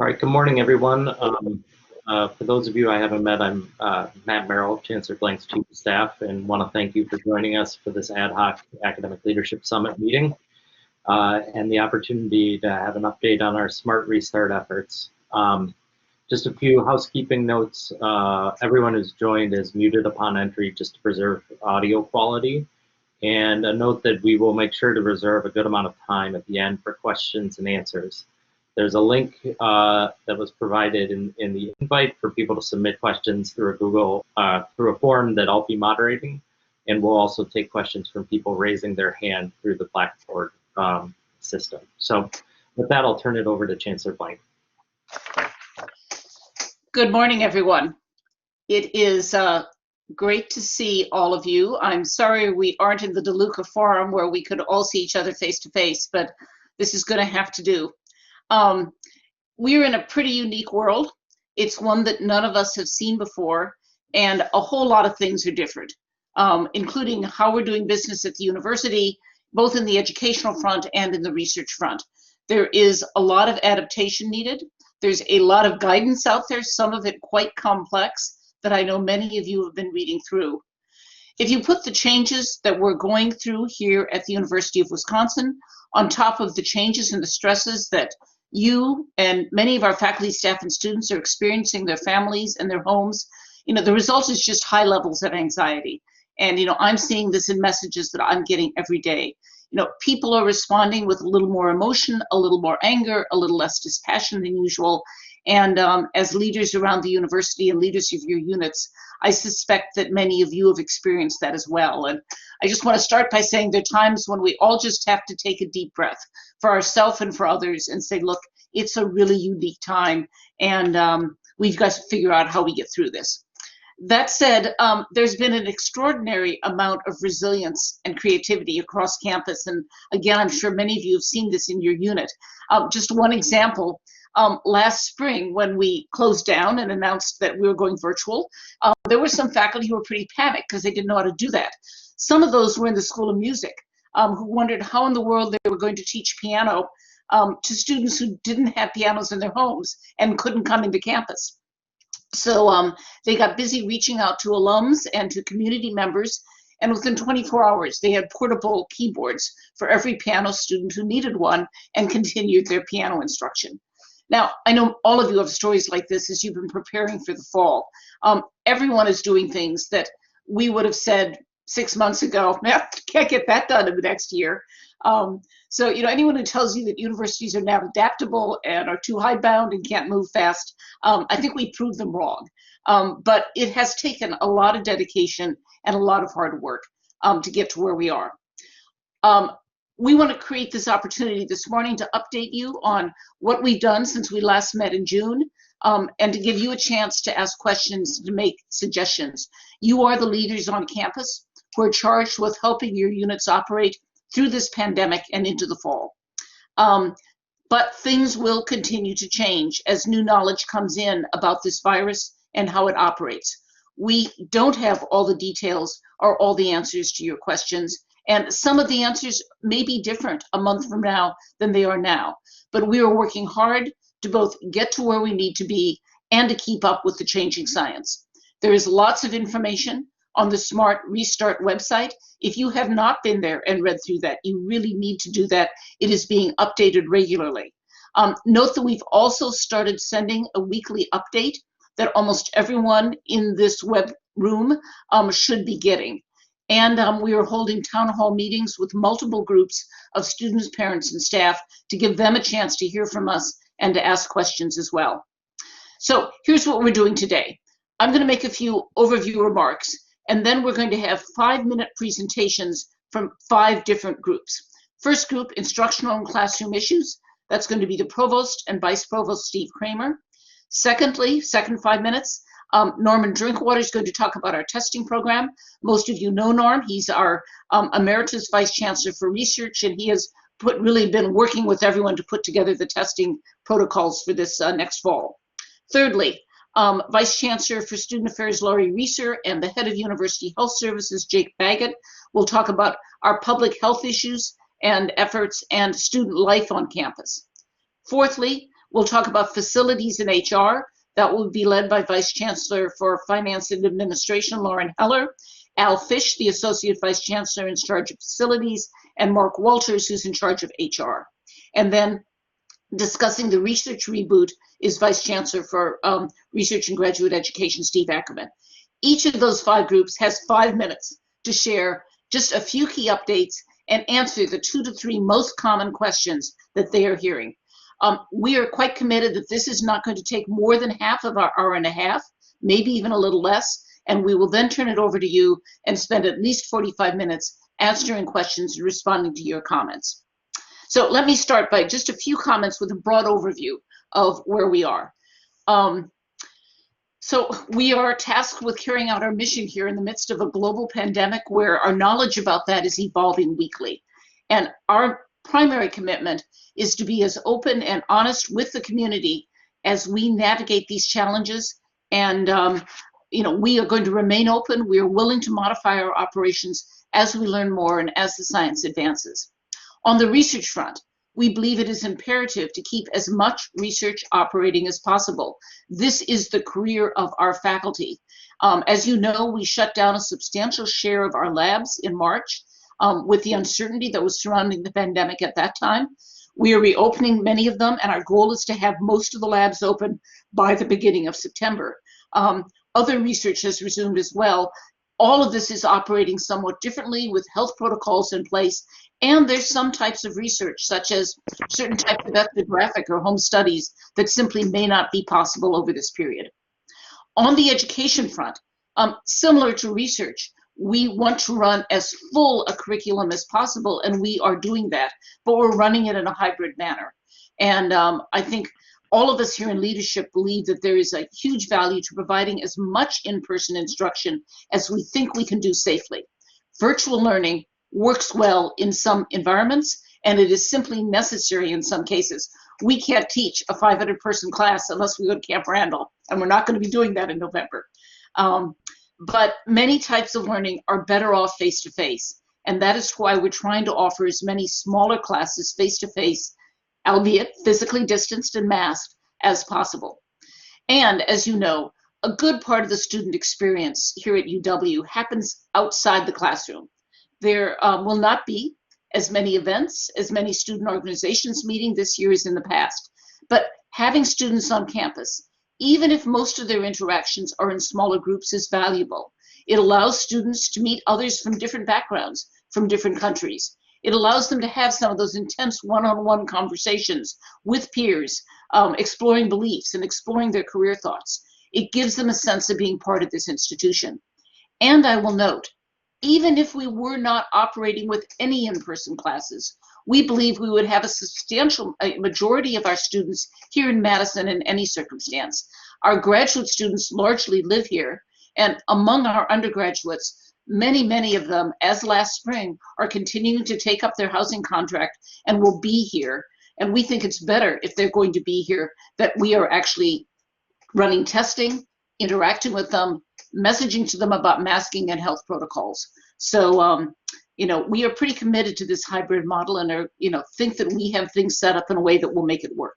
All right, good morning, everyone. For those of you I haven't met, I'm Matt Merrill, Chancellor Blank's Chief of Staff, and want to thank you for joining us for this ad hoc Academic Leadership Summit meeting and the opportunity to have an update on our Smart Restart efforts. Just a few housekeeping notes. Everyone who's joined is muted upon entry just to preserve audio quality. And a note that we will make sure to reserve a good amount of time at the end for questions and answers. There's a link that was provided in the invite for people to submit questions through a form that I'll be moderating, and we'll also take questions from people raising their hand through the Blackboard system. So with that, I'll turn it over to Chancellor Blank. Good morning, everyone. It is great to see all of you. I'm sorry we aren't in the DeLuca Forum where we could all see each other face to face, but this is going to have to do. We're in a pretty unique world. It's one that none of us have seen before, and a whole lot of things are different, including how we're doing business at the university, both in the educational front and in the research front. There is a lot of adaptation needed. There's a lot of guidance out there, some of it quite complex, that I know many of you have been reading through. If you put the changes that we're going through here at the University of Wisconsin on top of the changes and the stresses that you and many of our faculty, staff, and students are experiencing, their families and their homes, the result is just high levels of anxiety. And, I'm seeing this in messages that I'm getting every day. People are responding with a little more emotion, a little more anger, a little less dispassion than usual. And as leaders around the university and leaders of your units, I suspect that many of you have experienced that as well. And I just want to start by saying there are times when we all just have to take a deep breath for ourselves and for others and say, look, it's a really unique time, and we've got to figure out how we get through this. That said, there's been an extraordinary amount of resilience and creativity across campus. And again, I'm sure many of you have seen this in your unit. Just one example, last spring when we closed down and announced that we were going virtual, there were some faculty who were pretty panicked because they didn't know how to do that. Some of those were in the School of Music, who wondered how in the world they were going to teach piano to students who didn't have pianos in their homes and couldn't come into campus. So they got busy reaching out to alums and to community members, and within 24 hours, they had portable keyboards for every piano student who needed one and continued their piano instruction. Now, I know all of you have stories like this as you've been preparing for the fall. Everyone is doing things that we would have said 6 months ago, can't get that done in the next year. So, anyone who tells you that universities are now adaptable and are too hidebound and can't move fast, I think we proved them wrong. But it has taken a lot of dedication and a lot of hard work to get to where we are. We want to create this opportunity this morning to update you on what we've done since we last met in June, and to give you a chance to ask questions, to make suggestions. You are the leaders on campus who are charged with helping your units operate through this pandemic and into the fall. But things will continue to change as new knowledge comes in about this virus and how it operates. We don't have all the details or all the answers to your questions, and some of the answers may be different a month from now than they are now. But we are working hard to both get to where we need to be and to keep up with the changing science. There is lots of information on the Smart Restart website. If you have not been there and read through that, you really need to do that. It is being updated regularly. Note that we've also started sending a weekly update that almost everyone in this web room should be getting. And we are holding town hall meetings with multiple groups of students, parents, and staff to give them a chance to hear from us and to ask questions as well. So here's what we're doing today. I'm going to make a few overview remarks, and then we're going to have 5-minute presentations from 5 different groups. First group, instructional and classroom issues. That's going to be the provost and vice provost, Steve Kramer. Secondly, second 5 minutes, Norman Drinkwater is going to talk about our testing program. Most of you know Norm. He's our emeritus vice chancellor for research, and he has really been working with everyone to put together the testing protocols for this next fall. Thirdly, Vice Chancellor for Student Affairs, Laurie Reeser, and the Head of University Health Services, Jake Baggett, will talk about our public health issues and efforts and student life on campus. Fourthly, We'll talk about facilities and HR. That will be led by Vice Chancellor for Finance and Administration, Lauren Heller, Al Fish, the Associate Vice Chancellor in charge of facilities, and Mark Walters, who's in charge of HR. And then discussing the research reboot is Vice Chancellor for Research and Graduate Education, Steve Ackerman. Each of those 5 groups has 5 minutes to share just a few key updates and answer the 2 to 3 most common questions that they are hearing. We are quite committed that this is not going to take more than half of our hour and a half, maybe even a little less, and we will then turn it over to you and spend at least 45 minutes answering questions and responding to your comments. So let me start by just a few comments with a broad overview of where we are. So we are tasked with carrying out our mission here in the midst of a global pandemic where our knowledge about that is evolving weekly. And our primary commitment is to be as open and honest with the community as we navigate these challenges. And we are going to remain open. We are willing to modify our operations as we learn more and as the science advances. On the research front, we believe it is imperative to keep as much research operating as possible. This is the career of our faculty. As you know, we shut down a substantial share of our labs in March with the uncertainty that was surrounding the pandemic at that time. We are reopening many of them, and our goal is to have most of the labs open by the beginning of September. Other research has resumed as well. All of this is operating somewhat differently with health protocols in place, and there's some types of research, such as certain types of ethnographic or home studies, that simply may not be possible over this period. On the education front, similar to research, we want to run as full a curriculum as possible, and we are doing that, but we're running it in a hybrid manner. And I think all of us here in leadership believe that there is a huge value to providing as much in-person instruction as we think we can do safely. Virtual learning works well in some environments, and it is simply necessary in some cases. We can't teach a 500-person class unless we go to Camp Randall, and we're not going to be doing that in November. But many types of learning are better off face-to-face, and that is why we're trying to offer as many smaller classes face-to-face, albeit physically distanced and masked, as possible. And as you know, a good part of the student experience here at UW happens outside the classroom. There will not be as many events, as many student organizations meeting this year as in the past, but having students on campus, even if most of their interactions are in smaller groups, is valuable. It allows students to meet others from different backgrounds, from different countries. It allows them to have some of those intense one-on-one conversations with peers, exploring beliefs and exploring their career thoughts. It gives them a sense of being part of this institution. And I will note, even if we were not operating with any in-person classes, we believe we would have a substantial majority of our students here in Madison in any circumstance. Our graduate students largely live here, and among our undergraduates, many of them, as last spring, are continuing to take up their housing contract and will be here. And we think it's better, if they're going to be here, that we are actually running testing, interacting with them, messaging to them about masking and health protocols. So, we are pretty committed to this hybrid model and are, think that we have things set up in a way that will make it work.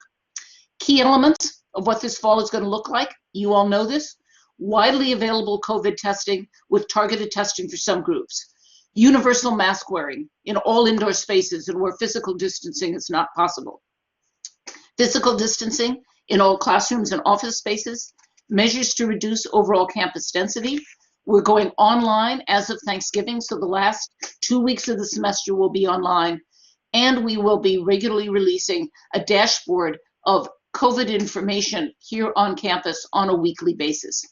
Key elements of what this fall is going to look like, you all know this: widely available COVID testing with targeted testing for some groups, universal mask wearing in all indoor spaces and where physical distancing is not possible, physical distancing in all classrooms and office spaces, measures to reduce overall campus density. We're going online as of Thanksgiving, so the last 2 weeks of the semester will be online, and we will be regularly releasing a dashboard of COVID information here on campus on a weekly basis.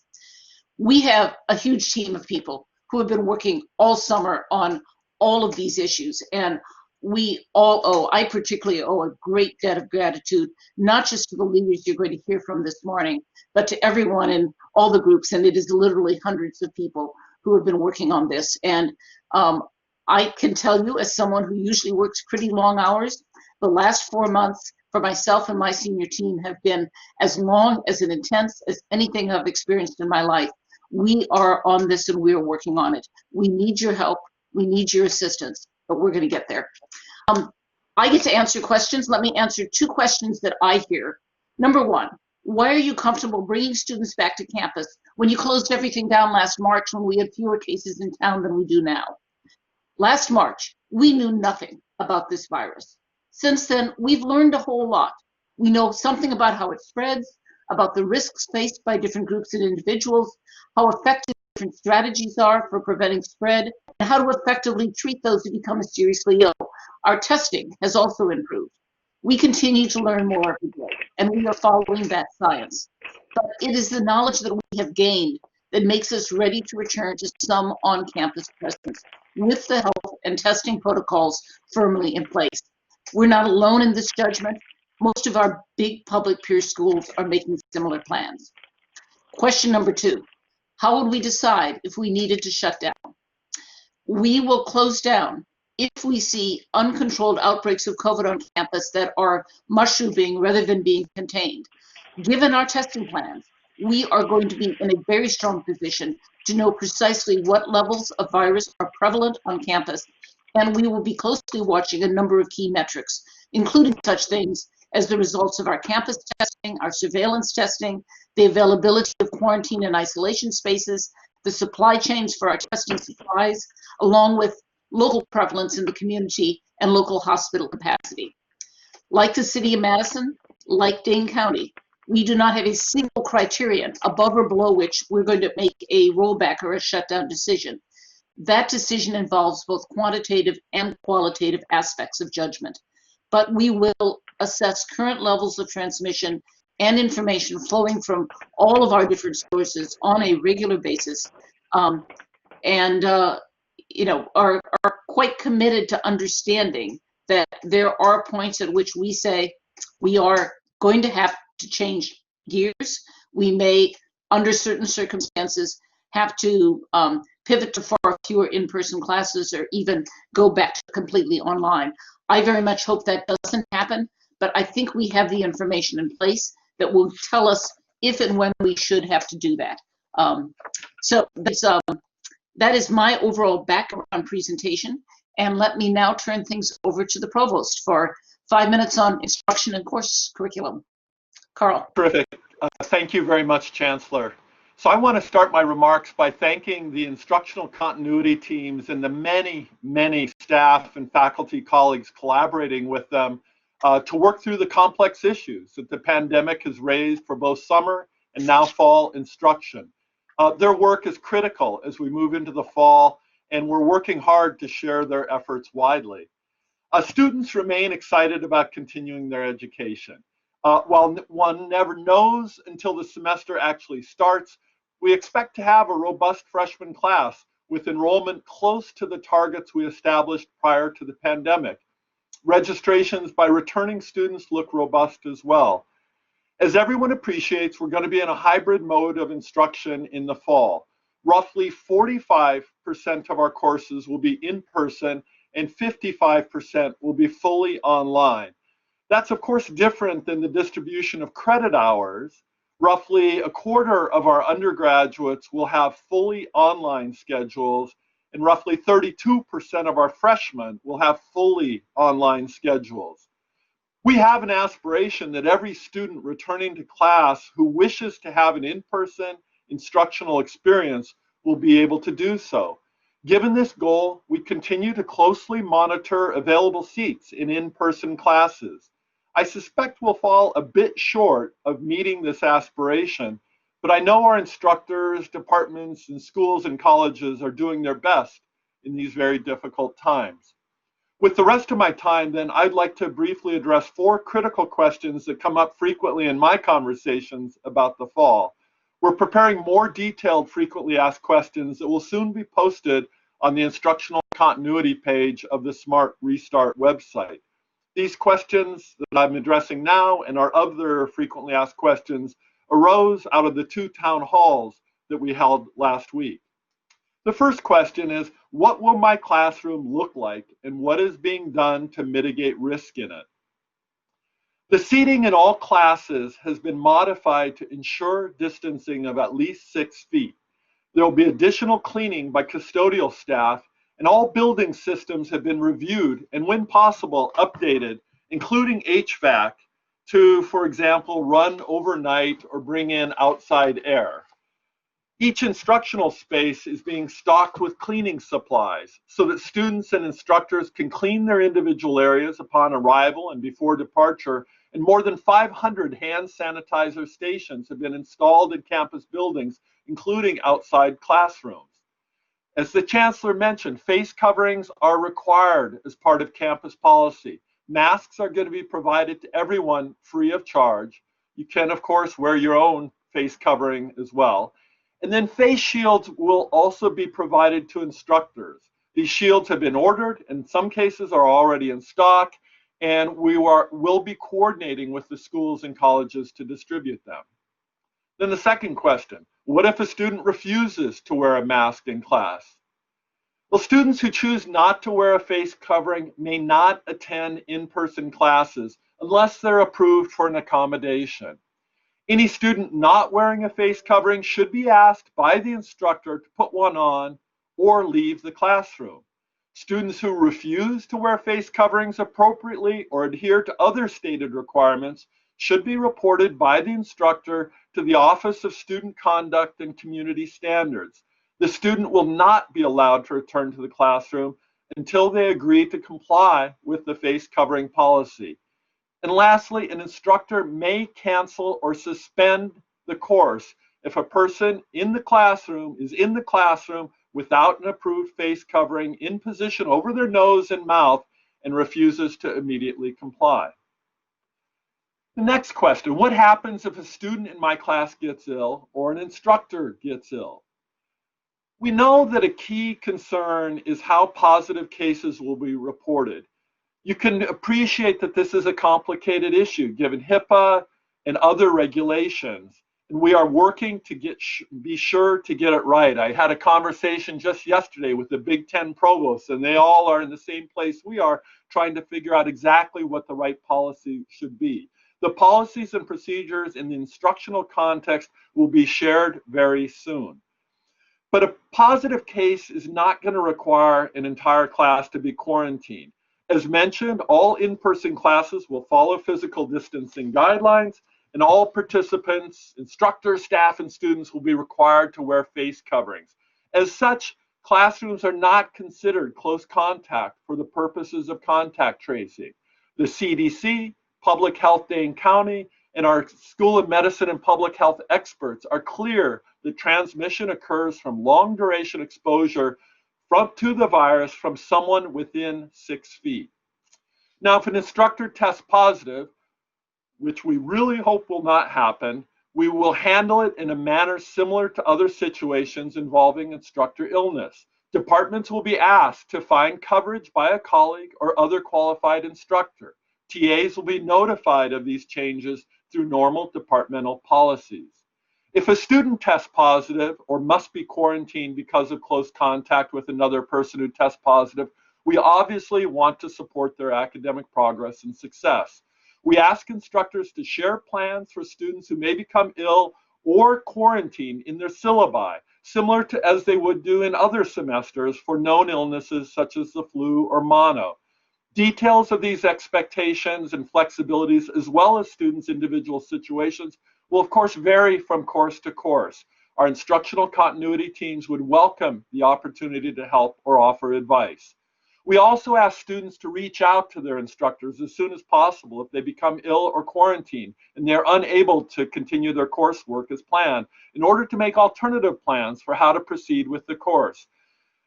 We have a huge team of people who have been working all summer on all of these issues, and I particularly owe a great debt of gratitude, not just to the leaders you're going to hear from this morning, but to everyone in all the groups, and it is literally hundreds of people who have been working on this. And I can tell you, as someone who usually works pretty long hours, the last 4 months for myself and my senior team have been as long as and intense as anything I've experienced in my life. We are on this and we are working on it. We need your help. We need your assistance, but we're going to get there. I get to answer questions. Let me answer 2 questions that I hear Number one, why are you comfortable bringing students back to campus when you closed everything down last March when we had fewer cases in town than we do now? Last March, we knew nothing about this virus. Since then, we've learned a whole lot. We know something about how it spreads, about the risks faced by different groups and individuals, how effective different strategies are for preventing spread, and how to effectively treat those who become seriously ill. Our testing has also improved. We continue to learn more every day, and we are following that science. But it is the knowledge that we have gained that makes us ready to return to some on-campus presence with the health and testing protocols firmly in place. We're not alone in this judgment. Most of our big public peer schools are making similar plans. Question number two, how would we decide if we needed to shut down? We will close down if we see uncontrolled outbreaks of COVID on campus that are mushrooming rather than being contained. Given our testing plans, we are going to be in a very strong position to know precisely what levels of virus are prevalent on campus, and we will be closely watching a number of key metrics, including such things as the results of our campus testing, our surveillance testing, the availability of quarantine and isolation spaces, the supply chains for our testing supplies, along with local prevalence in the community and local hospital capacity. Like the city of Madison, like Dane County, we do not have a single criterion above or below which we're going to make a rollback or a shutdown decision. That decision involves both quantitative and qualitative aspects of judgment. But we will assess current levels of transmission and information flowing from all of our different sources on a regular basis, and are quite committed to understanding that there are points at which we say we are going to have to change gears. We may, under certain circumstances, have to pivot to far fewer in-person classes or even go back to completely online. I very much hope that doesn't happen, but I think we have the information in place that will tell us if and when we should have to do that. So that is my overall background presentation, and let me now turn things over to the provost for 5 minutes on instruction and course curriculum. Carl. Terrific. Thank you very much, Chancellor. So I want to start my remarks by thanking the instructional continuity teams and the many, many staff and faculty colleagues collaborating with them to work through the complex issues that the pandemic has raised for both summer and now fall instruction. Their work is critical as we move into the fall, and we're working hard to share their efforts widely. Students remain excited about continuing their education. While one never knows until the semester actually starts, we expect to have a robust freshman class with enrollment close to the targets we established prior to the pandemic. Registrations by returning students look robust as well. As everyone appreciates, we're going to be in a hybrid mode of instruction in the fall. Roughly 45% of our courses will be in person and 55% will be fully online. That's of course different than the distribution of credit hours. Roughly a quarter of our undergraduates will have fully online schedules, and roughly 32% of our freshmen will have fully online schedules. We have an aspiration that every student returning to class who wishes to have an in-person instructional experience will be able to do so. Given this goal, we continue to closely monitor available seats in in-person classes. I suspect we'll fall a bit short of meeting this aspiration, but I know our instructors, departments, and schools and colleges are doing their best in these very difficult times. With the rest of my time, then, I'd like to briefly address 4 critical questions that come up frequently in my conversations about the fall. We're preparing more detailed frequently asked questions that will soon be posted on the Instructional Continuity page of the Smart Restart website. These questions that I'm addressing now and our other frequently asked questions arose out of the 2 town halls that we held last week. The first question is, what will my classroom look like and what is being done to mitigate risk in it? The seating in all classes has been modified to ensure distancing of at least 6 feet. There will be additional cleaning by custodial staff, and all building systems have been reviewed and, when possible, updated, including HVAC, to, for example, run overnight or bring in outside air. Each instructional space is being stocked with cleaning supplies so that students and instructors can clean their individual areas upon arrival and before departure, and more than 500 hand sanitizer stations have been installed in campus buildings, including outside classrooms. As the Chancellor mentioned, face coverings are required as part of campus policy. Masks are going to be provided to everyone free of charge. You can, of course, wear your own face covering as well. And then face shields will also be provided to instructors. These shields have been ordered, in some cases are already in stock, and will be coordinating with the schools and colleges to distribute them. Then the second question, what if a student refuses to wear a mask in class? Well, students who choose not to wear a face covering may not attend in-person classes unless they're approved for an accommodation. Any student not wearing a face covering should be asked by the instructor to put one on or leave the classroom. Students who refuse to wear face coverings appropriately or adhere to other stated requirements should be reported by the instructor to the Office of Student Conduct and Community Standards. The student will not be allowed to return to the classroom until they agree to comply with the face covering policy. And lastly, an instructor may cancel or suspend the course if a person in the classroom is in the classroom without an approved face covering in position over their nose and mouth and refuses to immediately comply. The next question, what happens if a student in my class gets ill or an instructor gets ill? We know that a key concern is how positive cases will be reported. You can appreciate that this is a complicated issue given HIPAA and other regulations, and we are working to be sure to get it right. I had a conversation just yesterday with the Big Ten provosts, and they all are in the same place we are, trying to figure out exactly what the right policy should be. The policies and procedures in the instructional context will be shared very soon. But a positive case is not going to require an entire class to be quarantined. As mentioned, all in-person classes will follow physical distancing guidelines, and all participants, instructors, staff, and students will be required to wear face coverings. As such, classrooms are not considered close contact for the purposes of contact tracing. The CDC, Public Health Dane County, and our School of Medicine and Public Health experts are clear that transmission occurs from long duration exposure to the virus from someone within 6 feet. Now, if an instructor tests positive, which we really hope will not happen, we will handle it in a manner similar to other situations involving instructor illness. Departments will be asked to find coverage by a colleague or other qualified instructor. TAs will be notified of these changes through normal departmental policies. If a student tests positive or must be quarantined because of close contact with another person who tests positive, we obviously want to support their academic progress and success. We ask instructors to share plans for students who may become ill or quarantine in their syllabi, similar to as they would do in other semesters for known illnesses such as the flu or mono. Details of these expectations and flexibilities, as well as students' individual situations, will of course vary from course to course. Our instructional continuity teams would welcome the opportunity to help or offer advice. We also ask students to reach out to their instructors as soon as possible if they become ill or quarantined and they're unable to continue their coursework as planned, in order to make alternative plans for how to proceed with the course.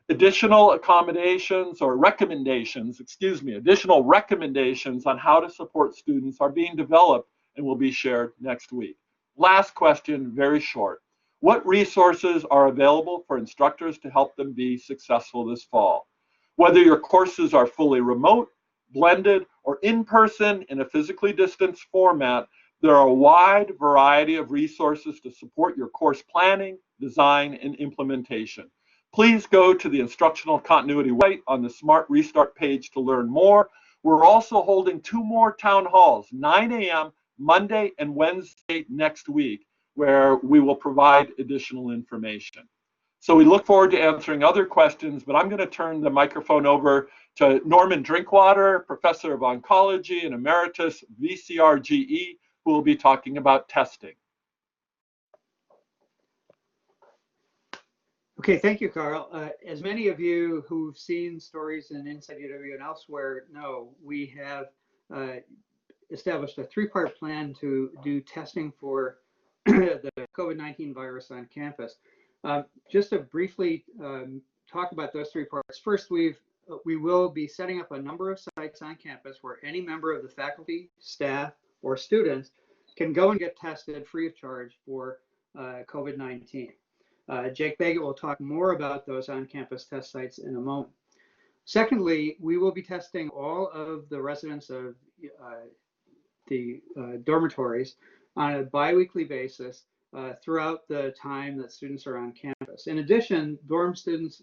Additional recommendations on how to support students are being developed and will be shared next week. Last question, very short. What resources are available for instructors to help them be successful this fall? Whether your courses are fully remote, blended, or in person in a physically distanced format, there are a wide variety of resources to support your course planning, design, and implementation. Please go to the Instructional Continuity website on the Smart Restart page to learn more. We're also holding 2 more town halls, 9 a.m. Monday and Wednesday next week, where we will provide additional information. So we look forward to answering other questions, but I'm going to turn the microphone over to Norman Drinkwater, Professor of Oncology and Emeritus VCRGE who will be talking about testing. Okay, thank you, Carl. As many of you who've seen stories in Inside UW and elsewhere know, we have established a three-part plan to do testing for the COVID-19 virus on campus. Just to briefly talk about those three parts. First, we will be setting up a number of sites on campus where any member of the faculty, staff, or students can go and get tested free of charge for COVID-19. Jake Baggett will talk more about those on-campus test sites in a moment. Secondly, we will be testing all of the residents of the dormitories on a biweekly basis throughout the time that students are on campus. In addition, dorm students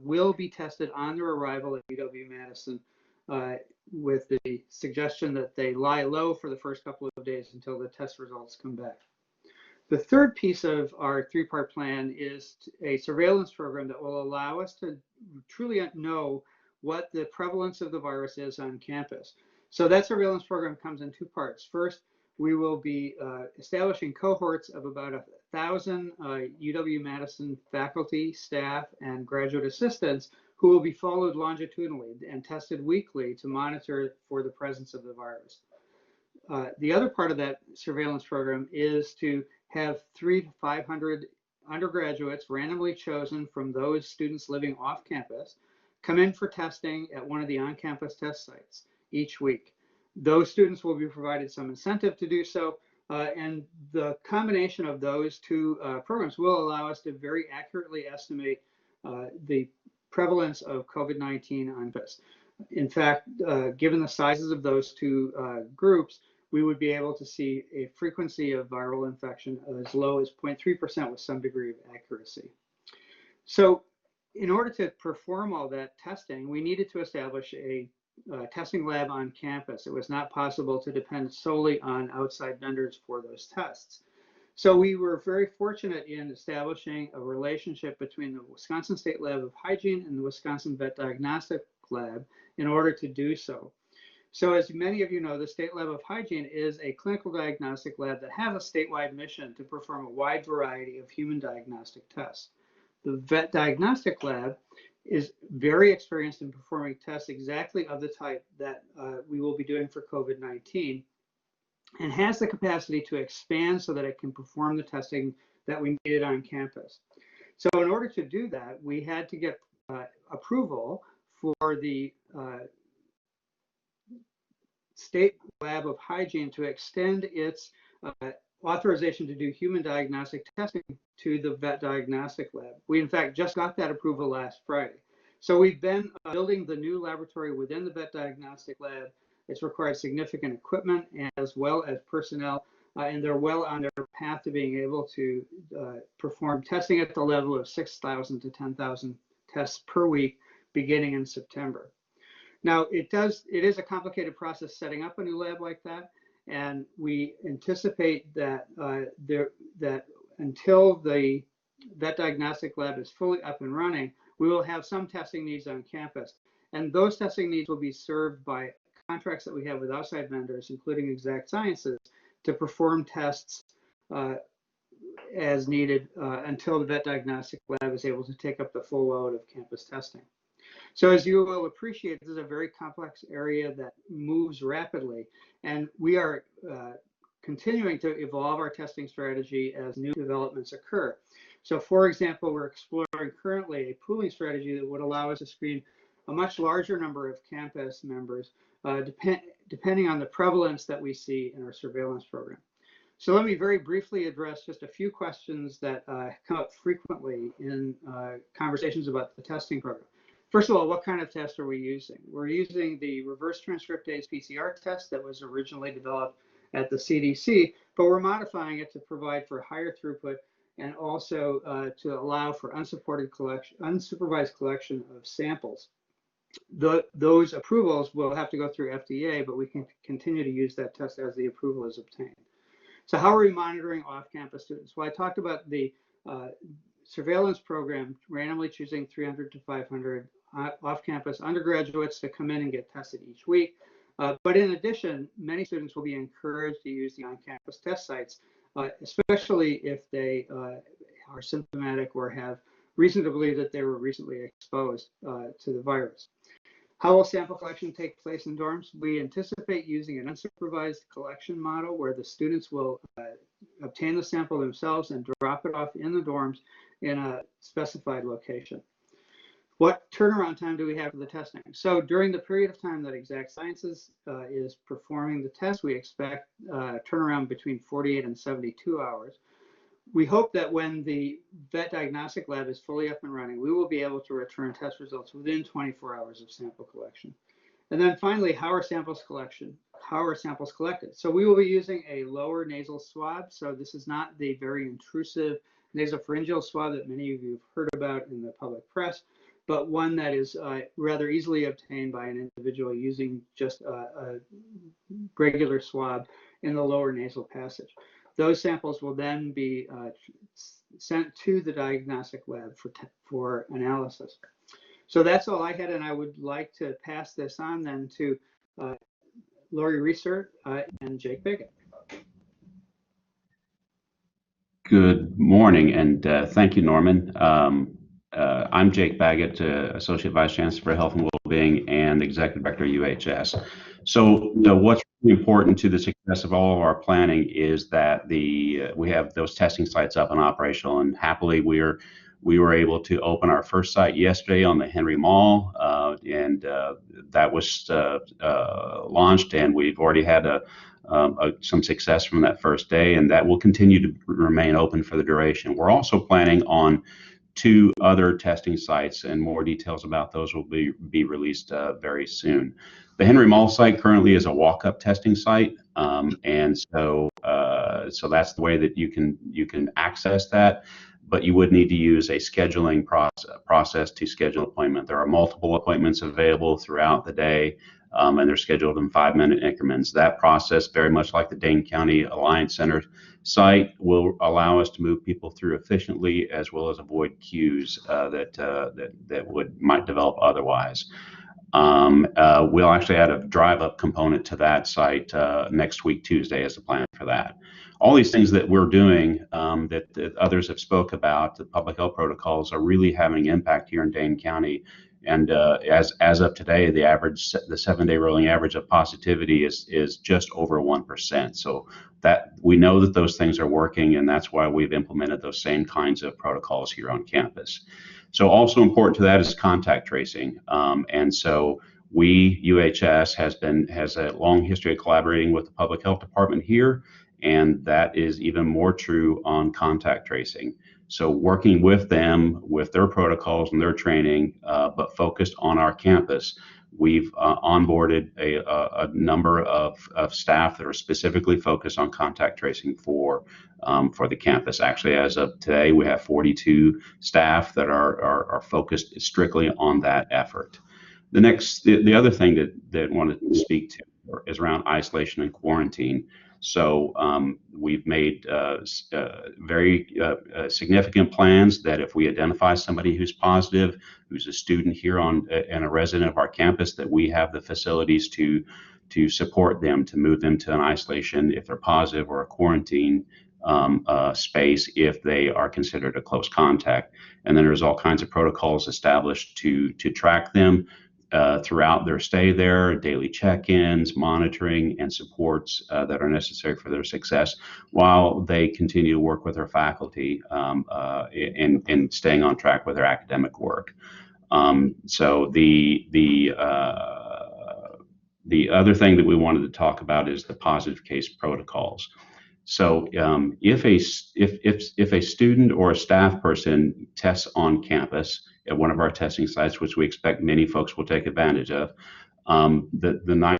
will be tested on their arrival at UW-Madison with the suggestion that they lie low for the first couple of days until the test results come back. The third piece of our three-part plan is a surveillance program that will allow us to truly know what the prevalence of the virus is on campus. So that surveillance program comes in two parts. First, we will be establishing cohorts of about 1,000 UW-Madison faculty, staff, and graduate assistants who will be followed longitudinally and tested weekly to monitor for the presence of the virus. The other part of that surveillance program is to have 300 to 500 undergraduates randomly chosen from those students living off campus come in for testing at one of the on-campus test sites each week. Those students will be provided some incentive to do so, and the combination of those two programs will allow us to very accurately estimate the prevalence of COVID-19 on campus. In fact, given the sizes of those two groups, we would be able to see a frequency of viral infection as low as 0.3% with some degree of accuracy. So in order to perform all that testing, we needed to establish a testing lab on campus. It was not possible to depend solely on outside vendors for those tests. So we were very fortunate in establishing a relationship between the Wisconsin State Lab of Hygiene and the Wisconsin Vet Diagnostic Lab in order to do so. So as many of you know, the State Lab of Hygiene is a clinical diagnostic lab that has a statewide mission to perform a wide variety of human diagnostic tests. The Vet Diagnostic Lab is very experienced in performing tests exactly of the type that we will be doing for COVID-19 and has the capacity to expand so that it can perform the testing that we needed on campus. So in order to do that, we had to get approval for the State Lab of Hygiene to extend its authorization to do human diagnostic testing to the Vet Diagnostic Lab. We, in fact, just got that approval last Friday. So we've been building the new laboratory within the Vet Diagnostic Lab. It's required significant equipment as well as personnel, and they're well on their path to being able to perform testing at the level of 6,000 to 10,000 tests per week beginning in September. Now, it is a complicated process setting up a new lab like that, and we anticipate that that until the Vet Diagnostic Lab is fully up and running, we will have some testing needs on campus, and those testing needs will be served by contracts that we have with outside vendors, including Exact Sciences, to perform tests as needed until the Vet Diagnostic Lab is able to take up the full load of campus testing. So as you will appreciate, this is a very complex area that moves rapidly, and we are continuing to evolve our testing strategy as new developments occur. So for example, we're exploring currently a pooling strategy that would allow us to screen a much larger number of campus members, depending on the prevalence that we see in our surveillance program. So let me very briefly address just a few questions that come up frequently in conversations about the testing program. First of all, what kind of test are we using? We're using the reverse transcriptase PCR test that was originally developed at the CDC, but we're modifying it to provide for higher throughput and also to allow for unsupervised collection of samples. Those approvals will have to go through FDA, but we can continue to use that test as the approval is obtained. So how are we monitoring off-campus students? Well, I talked about the surveillance program, randomly choosing 300 to 500 off-campus undergraduates to come in and get tested each week. But in addition, many students will be encouraged to use the on-campus test sites, especially if they are symptomatic or have reason to believe that they were recently exposed to the virus. How will sample collection take place in dorms? We anticipate using an unsupervised collection model where the students will obtain the sample themselves and drop it off in the dorms in a specified location. What turnaround time do we have for the testing? So during the period of time that Exact Sciences is performing the test, we expect turnaround between 48 and 72 hours. We hope that when the vet diagnostic lab is fully up and running, we will be able to return test results within 24 hours of sample collection. And then finally, how are samples collected? So we will be using a lower nasal swab. So this is not the very intrusive nasopharyngeal swab that many of you have heard about in the public press, but one that is rather easily obtained by an individual using just a regular swab in the lower nasal passage. Those samples will then be sent to the diagnostic lab for analysis. So that's all I had, and I would like to pass this on then to Lori Reesert and Jake Biggett. Good morning, and thank you, Norman. I'm Jake Baggett, Associate Vice Chancellor for Health and Wellbeing and Executive Director of UHS. So what's really important to the success of all of our planning is that we have those testing sites up and operational, and happily we were able to open our first site yesterday on the Henry Mall, and that was launched, and we've already had some success from that first day, and that will continue to remain open for the duration. We're also planning on 2 other testing sites, and more details about those will be released very soon. The Henry Mall site currently is a walk-up testing site, and so that's the way that you can access that. But you would need to use a scheduling process to schedule an appointment. There are multiple appointments available throughout the day, and they're scheduled in 5-minute increments. That process, very much like the Dane County Alliance Center site, will allow us to move people through efficiently, as well as avoid queues that might develop otherwise. We'll actually add a drive-up component to that site next week, Tuesday, as a plan for that. All these things that we're doing that others have spoke about, the public health protocols, are really having impact here in Dane County. And as of today, the 7-day rolling average of positivity is just over 1%. So that we know that those things are working, and that's why we've implemented those same kinds of protocols here on campus. So also important to that is contact tracing. And so UHS has a long history of collaborating with the public health department here, and that is even more true on contact tracing. So working with them, with their protocols and their training, but focused on our campus, we've onboarded a number of staff that are specifically focused on contact tracing for the campus. Actually, as of today, we have 42 staff that are focused strictly on that effort. The other thing that I wanted to speak to is around isolation and quarantine. So we've made very significant plans that if we identify somebody who's positive, who's a student here and a resident of our campus, that we have the facilities to support them, to move them to an isolation if they're positive, or a quarantine space if they are considered a close contact. And then there's all kinds of protocols established to track them throughout their stay there, daily check-ins, monitoring, and supports that are necessary for their success, while they continue to work with their faculty in staying on track with their academic work. So the other thing that we wanted to talk about is the positive case protocols. So if a student or a staff person tests on campus at one of our testing sites, which we expect many folks will take advantage of, the nice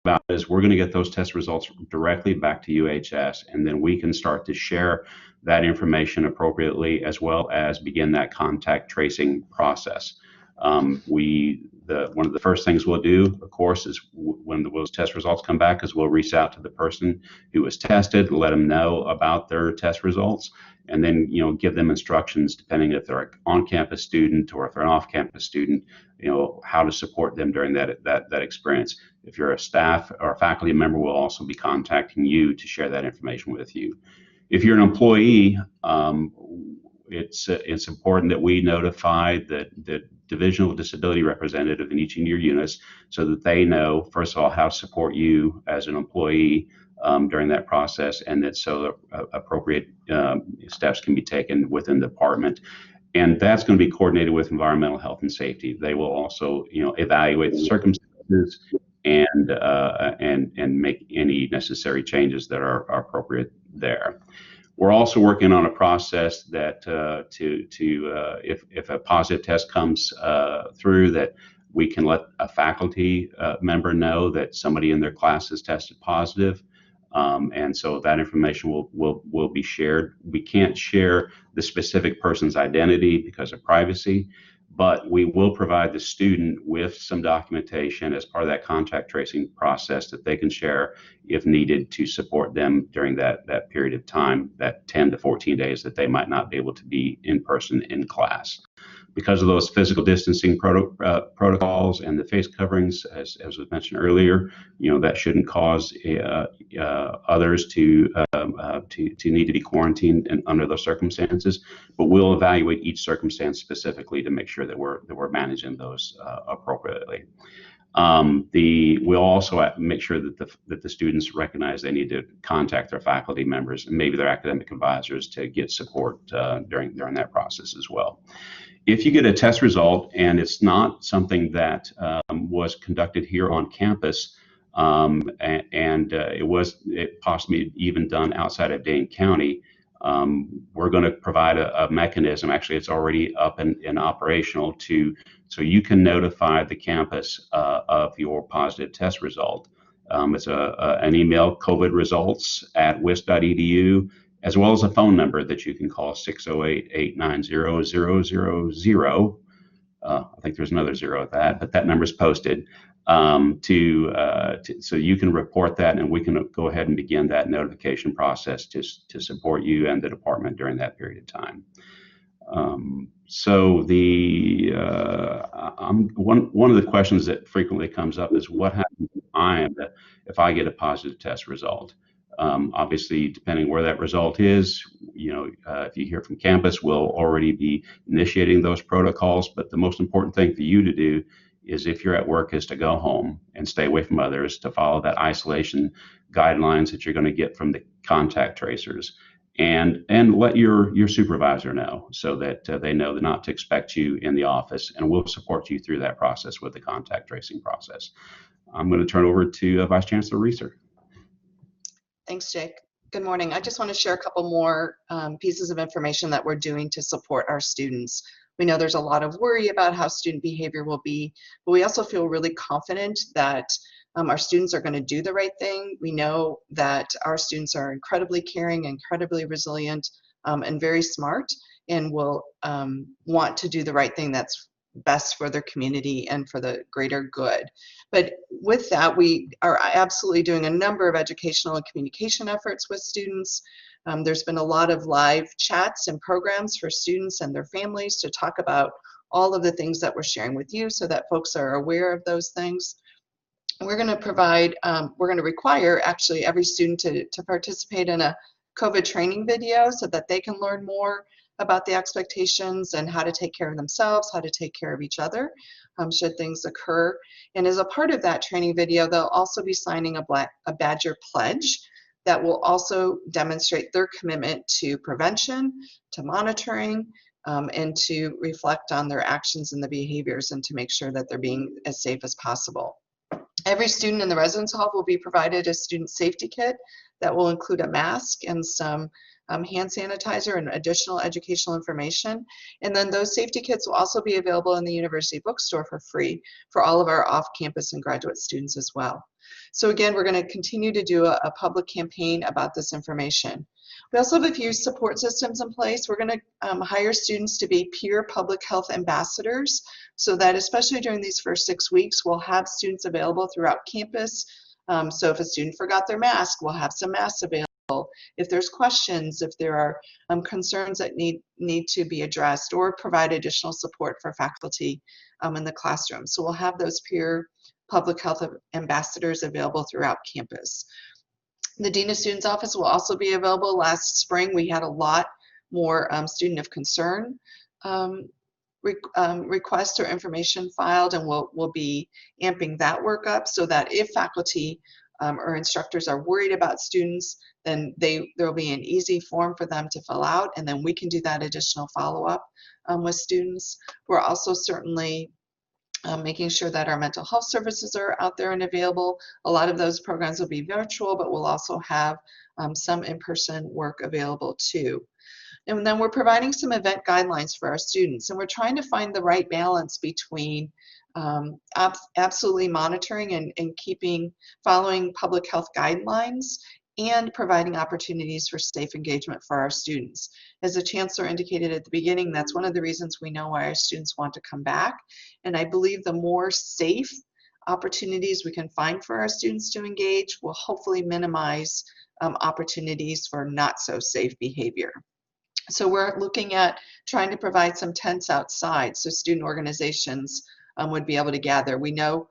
about it is we're going to get those test results directly back to UHS, and then we can start to share that information appropriately, as well as begin that contact tracing process. one of the first things we'll do, of course, is when those test results come back, is we'll reach out to the person who was tested and let them know about their test results, and then give them instructions depending if they're an on-campus student or if they're an off-campus student, how to support them during that experience. If you're a staff or a faculty member, we'll also be contacting you to share that information with you. If you're an employee, it's important that we notify the divisional disability representative in each of your units so that they know, first of all, how to support you as an employee during that process, and that so appropriate steps can be taken within the department. And that's going to be coordinated with environmental health and safety. They will also, evaluate the circumstances and make any necessary changes that are appropriate there. We're also working on a process that if a positive test comes through, that we can let a faculty member know that somebody in their class has tested positive. And so that information will be shared. We can't share the specific person's identity because of privacy, but we will provide the student with some documentation as part of that contact tracing process that they can share if needed to support them during that period of time, that 10 to 14 days that they might not be able to be in person in class. Because of those physical distancing protocols and the face coverings, as was mentioned earlier, that shouldn't cause others to need to be quarantined under those circumstances. But we'll evaluate each circumstance specifically to make sure that we're managing those appropriately. We'll also make sure that the students recognize they need to contact their faculty members and maybe their academic advisors to get support during that process as well. If you get a test result and it's not something that was conducted here on campus, and it possibly even done outside of Dane County, we're going to provide a mechanism. Actually, it's already up and operational so you can notify the campus of your positive test result. It's an email, covidresults@wisc.edu, as well as a phone number that you can call, 608-890-0000. I think there's another zero at that, but that number is posted so you can report that, and we can go ahead and begin that notification process to support you and the department during that period of time. So one of the questions that frequently comes up is what happens if I get a positive test result? Obviously, depending where that result is, if you hear from campus, we'll already be initiating those protocols. But the most important thing for you to do is, if you're at work, is to go home and stay away from others, to follow that isolation guidelines that you're going to get from the contact tracers, and let your supervisor know so that they know not to expect you in the office, and we'll support you through that process with the contact tracing process. I'm going to turn over to Vice Chancellor Reeser. Thanks, Jake. Good morning. I just want to share a couple more pieces of information that we're doing to support our students. We know there's a lot of worry about how student behavior will be, but we also feel really confident that our students are going to do the right thing. We know that our students are incredibly caring, incredibly resilient, and very smart, and will want to do the right thing that's best for their community and for the greater good. But with that, we are absolutely doing a number of educational and communication efforts with students. There's been a lot of live chats and programs for students and their families to talk about all of the things that we're sharing with you so that folks are aware of those things. We're going to require actually every student to participate in a COVID training video so that they can learn more about the expectations and how to take care of themselves, how to take care of each other should things occur. And as a part of that training video, they'll also be signing a Badger pledge that will also demonstrate their commitment to prevention, to monitoring, and to reflect on their actions and the behaviors, and to make sure that they're being as safe as possible. Every student in the residence hall will be provided a student safety kit that will include a mask and some hand sanitizer and additional educational information. And then those safety kits will also be available in the university bookstore for free for all of our off-campus and graduate students as well. So again, we're going to continue to do a public campaign about this information. We also have a few support systems in place. We're going to hire students to be peer public health ambassadors, so that especially during these first 6 weeks, we'll have students available throughout campus. So if a student forgot their mask, we'll have some masks available. If there's questions, if there are concerns that need to be addressed, or provide additional support for faculty in the classroom. So we'll have those peer public health ambassadors available throughout campus. The Dean of Students Office will also be available. Last spring, we had a lot more student of concern requests or information filed, and we'll be amping that work up so that if faculty or instructors are worried about students, then there will be an easy form for them to fill out, and then we can do that additional follow-up with students. We're also certainly making sure that our mental health services are out there and available. A lot of those programs will be virtual, but we'll also have some in-person work available too. And then we're providing some event guidelines for our students, and we're trying to find the right balance between absolutely monitoring and following public health guidelines and providing opportunities for safe engagement for our students. As the Chancellor indicated at the beginning, that's one of the reasons we know why our students want to come back. And I believe the more safe opportunities we can find for our students to engage will hopefully minimize opportunities for not so safe behavior. So we're looking at trying to provide some tents outside so student organizations would be able to gather. We know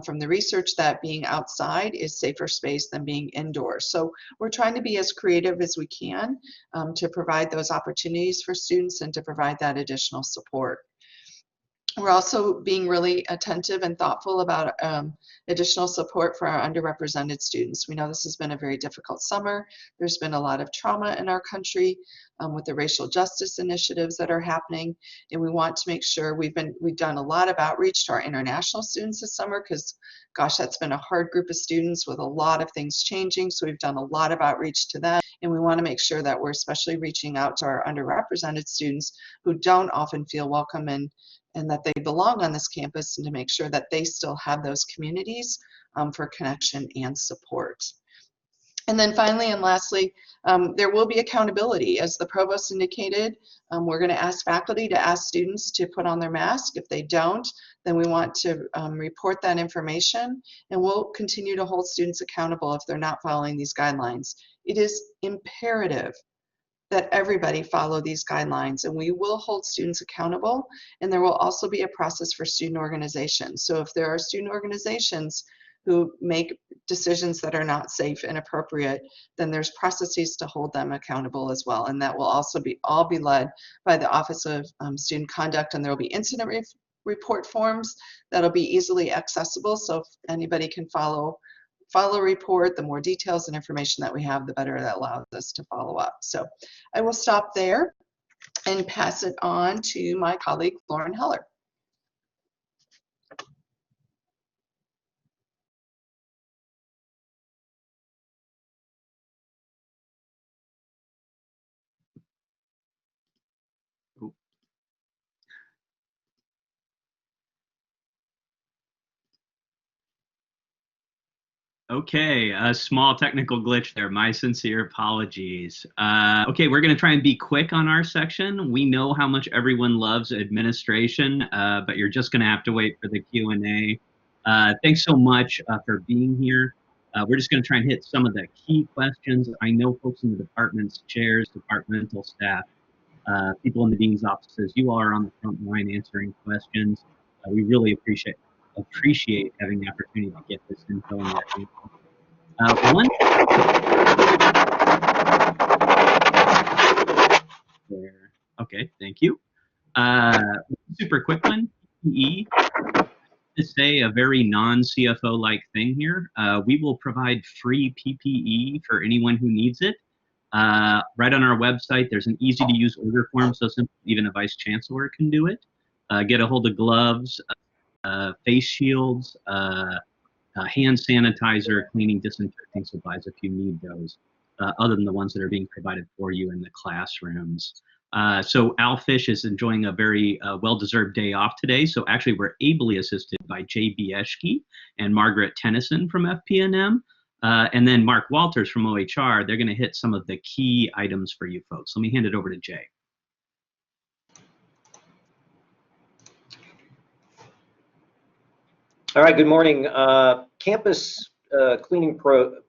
from the research that being outside is safer space than being indoors. So we're trying to be as creative as we can to provide those opportunities for students and to provide that additional support. We're also being really attentive and thoughtful about additional support for our underrepresented students. We know this has been a very difficult summer. There's been a lot of trauma in our country with the racial justice initiatives that are happening, and we want to make sure we've done a lot of outreach to our international students this summer because, gosh, that's been a hard group of students with a lot of things changing. So we've done a lot of outreach to them, and we want to make sure that we're especially reaching out to our underrepresented students who don't often feel welcome and that they belong on this campus, and to make sure that they still have those communities for connection and support. And then finally and lastly, there will be accountability. As the provost indicated, we're going to ask faculty to ask students to put on their mask. If they don't, then we want to report that information, and we'll continue to hold students accountable if they're not following these guidelines. It is imperative that everybody follow these guidelines, and we will hold students accountable, and there will also be a process for student organizations. So if there are student organizations who make decisions that are not safe and appropriate, then there's processes to hold them accountable as well, and that will also all be led by the Office of Student Conduct, and there will be incident report forms that'll be easily accessible, so if anybody can follow a report, the more details and information that we have, the better that allows us to follow up. So I will stop there and pass it on to my colleague, Lauren Heller. Okay, a small technical glitch there. My sincere apologies. Okay, we're going to try and be quick on our section. We know how much everyone loves administration, but you're just going to have to wait for the Q&A. Thanks so much for being here. We're just going to try and hit some of the key questions. I know folks in the departments, chairs, departmental staff, people in the dean's offices, you all are on the front line answering questions. We really appreciate having the opportunity to get this info in your hands. Okay, thank you. Super quick one, PPE. To say a very non-CFO-like thing here, we will provide free PPE for anyone who needs it. Right on our website, there's an easy-to-use order form, so simple even a vice chancellor can do it. Get a hold of gloves, face shields, hand sanitizer, cleaning, disinfecting supplies if you need those, other than the ones that are being provided for you in the classrooms. So Al Fish is enjoying a very well-deserved day off today. So actually we're ably assisted by Jay Bieschke and Margaret Tennyson from FPNM. And then Mark Walters from OHR, they're going to hit some of the key items for you folks. Let me hand it over to Jay. All right, good morning. Campus cleaning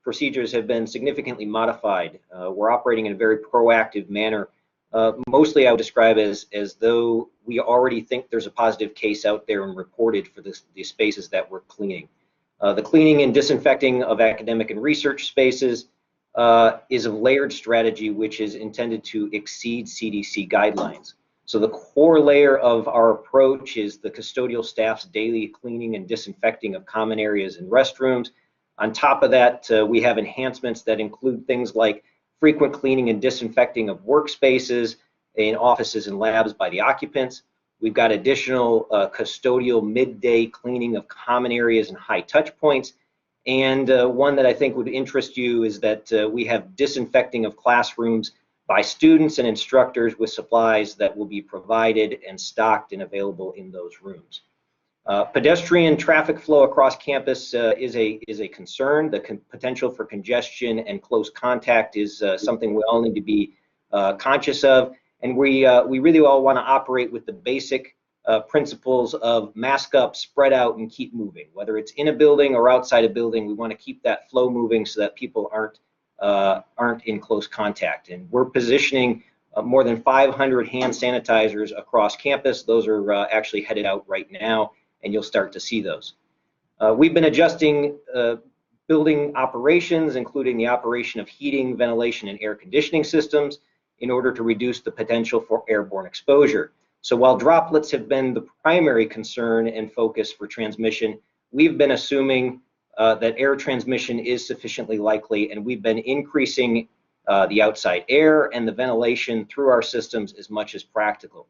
procedures have been significantly modified. We're operating in a very proactive manner. Mostly I would describe as though we already think there's a positive case out there and reported for the spaces that we're cleaning. The cleaning and disinfecting of academic and research spaces is a layered strategy which is intended to exceed CDC guidelines. So the core layer of our approach is the custodial staff's daily cleaning and disinfecting of common areas and restrooms. On top of that, we have enhancements that include things like frequent cleaning and disinfecting of workspaces in offices and labs by the occupants. We've got additional custodial midday cleaning of common areas and high touch points. And one that I think would interest you is that we have disinfecting of classrooms by students and instructors with supplies that will be provided and stocked and available in those rooms. Pedestrian traffic flow across campus is a concern. The potential for congestion and close contact is something we all need to be conscious of. And we really all want to operate with the basic principles of mask up, spread out, and keep moving. Whether it's in a building or outside a building, we want to keep that flow moving so that people aren't in close contact. And we're positioning more than 500 hand sanitizers across campus. Those are actually headed out right now, and you'll start to see those. We've been adjusting building operations, including the operation of heating, ventilation, and air conditioning systems in order to reduce the potential for airborne exposure. So while droplets have been the primary concern and focus for transmission, we've been assuming that air transmission is sufficiently likely, and we've been increasing the outside air and the ventilation through our systems as much as practical.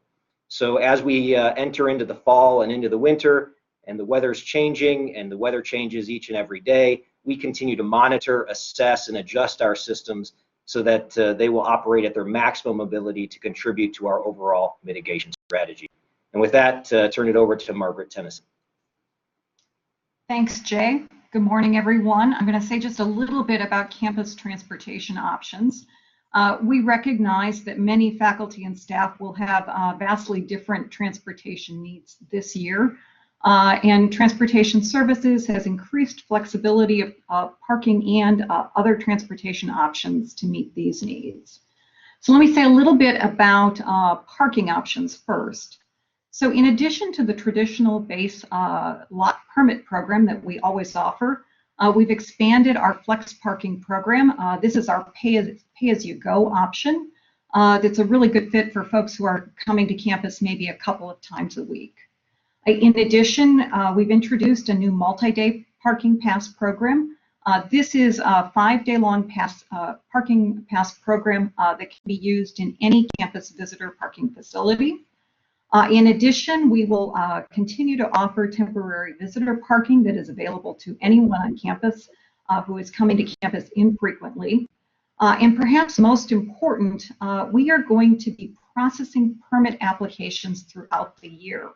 So as we enter into the fall and into the winter, and the weather's changing, and the weather changes each and every day, we continue to monitor, assess, and adjust our systems so that they will operate at their maximum ability to contribute to our overall mitigation strategy. And with that, turn it over to Margaret Tennyson. Thanks, Jay. Good morning, everyone. I'm going to say just a little bit about campus transportation options. We recognize that many faculty and staff will have vastly different transportation needs this year. And transportation services has increased flexibility of parking and other transportation options to meet these needs. So let me say a little bit about parking options first. So in addition to the traditional base lot permit program that we always offer, we've expanded our flex parking program. This is our pay-as-you-go option. That's a really good fit for folks who are coming to campus maybe a couple of times a week. In addition, we've introduced a new multi-day parking pass program. This is a 5-day-long parking pass program that can be used in any campus visitor parking facility. In addition, we will continue to offer temporary visitor parking that is available to anyone on campus who is coming to campus infrequently. And perhaps most important, we are going to be processing permit applications throughout the year.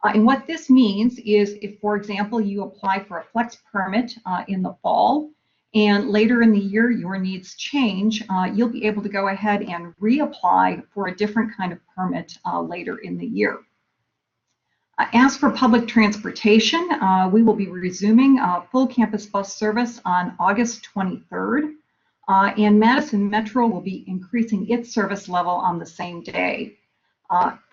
And what this means is if, for example, you apply for a flex permit in the fall and later in the year your needs change, you'll be able to go ahead and reapply for a different kind of permit later in the year. As for public transportation, we will be resuming full campus bus service on August 23rd, and Madison Metro will be increasing its service level on the same day.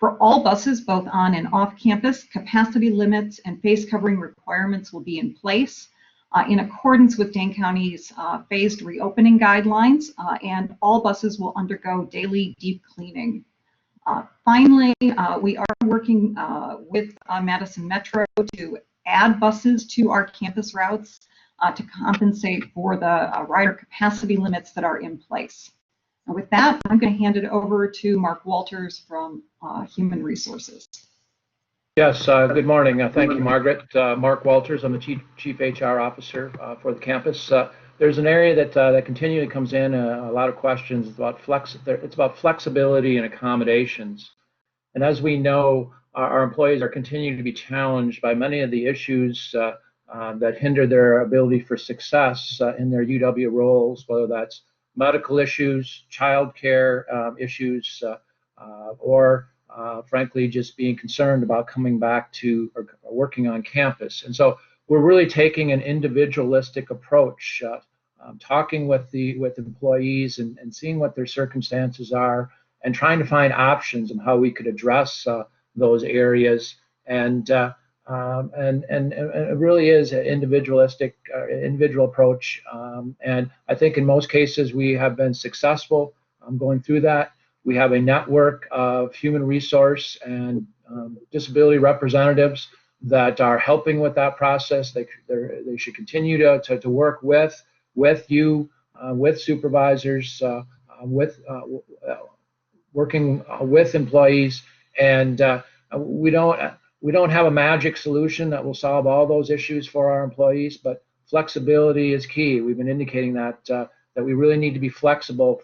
For all buses, both on and off campus, capacity limits and face covering requirements will be in place in accordance with Dane County's phased reopening guidelines, and all buses will undergo daily deep cleaning. Finally, we are working with Madison Metro to add buses to our campus routes to compensate for the rider capacity limits that are in place. And with that, I'm going to hand it over to Mark Walters from Human Resources. Yes, good morning. Thank you, Margaret. Mark Walters, I'm the Chief HR Officer for the campus. There's an area that continually comes in, a lot of questions about it's about flexibility and accommodations. And as we know, our employees are continuing to be challenged by many of the issues that hinder their ability for success in their UW roles, whether that's medical issues, childcare issues, or frankly, just being concerned about coming back to or working on campus. And so we're really taking an individualistic approach, talking with employees and seeing what their circumstances are, and trying to find options on how we could address those areas. And it really is an individualistic, individual approach. And I think in most cases we have been successful going through that. We have a network of human resource and disability representatives that are helping with that process. They should continue to work with you, with supervisors, working with employees, and we don't have a magic solution that will solve all those issues for our employees, but flexibility is key. We've been indicating that we really need to be flexible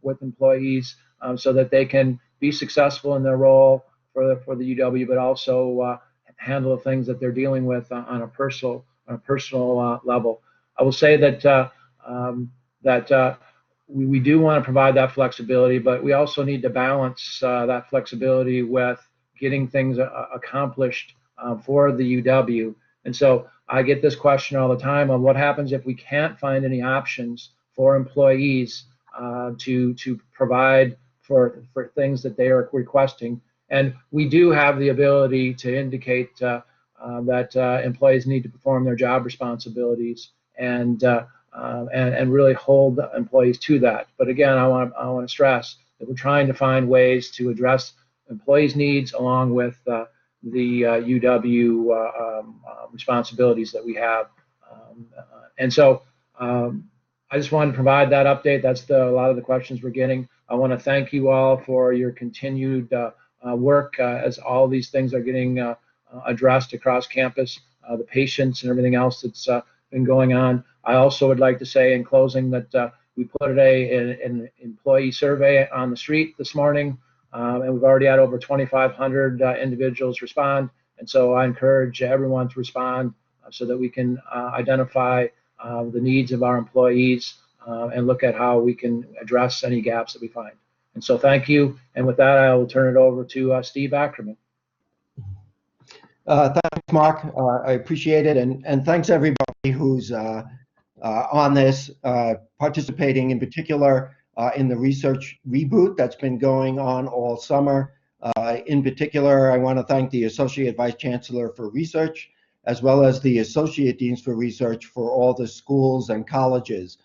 with employees so that they can be successful in their role for the UW, but also handle the things that they're dealing with on a personal level. I will say that we do want to provide that flexibility, but we also need to balance that flexibility with getting things accomplished for the UW. And so I get this question all the time on what happens if we can't find any options for employees to provide for things that they are requesting. And we do have the ability to indicate that employees need to perform their job responsibilities and really hold employees to that. But again, I want to stress that we're trying to find ways to address employees' needs along with the UW responsibilities that we have. And so I just wanted to provide that update. That's a lot of the questions we're getting. I want to thank you all for your continued work as all these things are getting addressed across campus, the patients and everything else that's been going on. I also would like to say in closing that we put an employee survey on the street this morning, and we've already had over 2,500 individuals respond. And so I encourage everyone to respond so that we can identify the needs of our employees and look at how we can address any gaps that we find. And so thank you. And with that, I will turn it over to Steve Ackerman. Thanks, Mark. I appreciate it. And thanks everybody who's on this, participating in particular in the research reboot that's been going on all summer. In particular, I want to thank the Associate Vice Chancellor for Research, as well as the Associate Deans for Research for all the schools and colleges.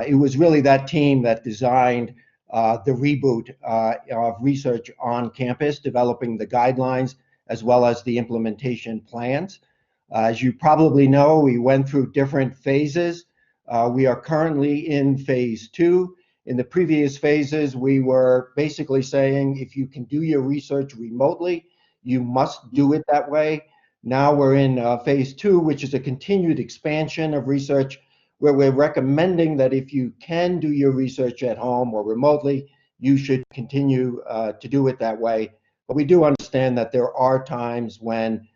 It was really that team that designed the reboot of research on campus, developing the guidelines as well as the implementation plans. As you probably know, we went through different phases. We are currently in phase 2. In the previous phases, we were basically saying if you can do your research remotely, you must do it that way. Now we're in phase 2, which is a continued expansion of research, where we're recommending that if you can do your research at home or remotely, you should continue to do it that way. But we do understand that there are times when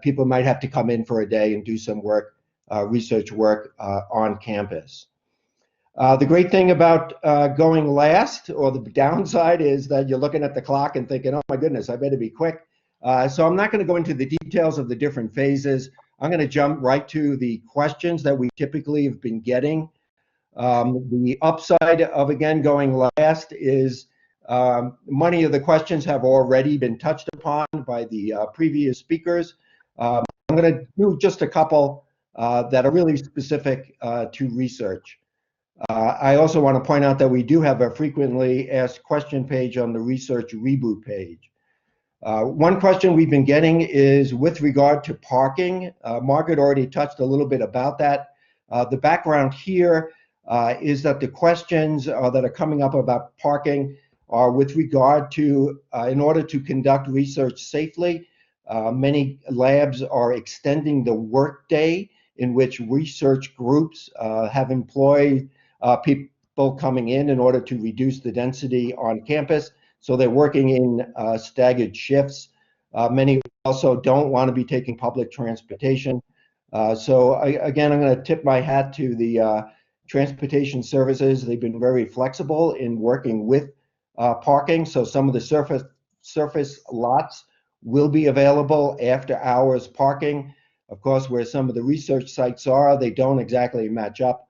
people might have to come in for a day and do some work, research work on campus. The great thing about going last, or the downside, is that you're looking at the clock and thinking, oh my goodness, I better be quick. So I'm not going to go into the details of the different phases. I'm going to jump right to the questions that we typically have been getting. The upside of, again, going last is many of the questions have already been touched upon by the previous speakers. I'm going to do just a couple that are really specific to research. I also want to point out that we do have a frequently asked question page on the research reboot page. One question we've been getting is with regard to parking. Margaret already touched a little bit about that. The background here is that the questions that are coming up about parking are with regard to, in order to conduct research safely, many labs are extending the workday in which research groups have employed people coming in order to reduce the density on campus. So they're working in staggered shifts. Many also don't want to be taking public transportation. Again, I'm going to tip my hat to the transportation services. They've been very flexible in working with parking. So some of the surface lots will be available after hours parking. Of course, where some of the research sites are, they don't exactly match up.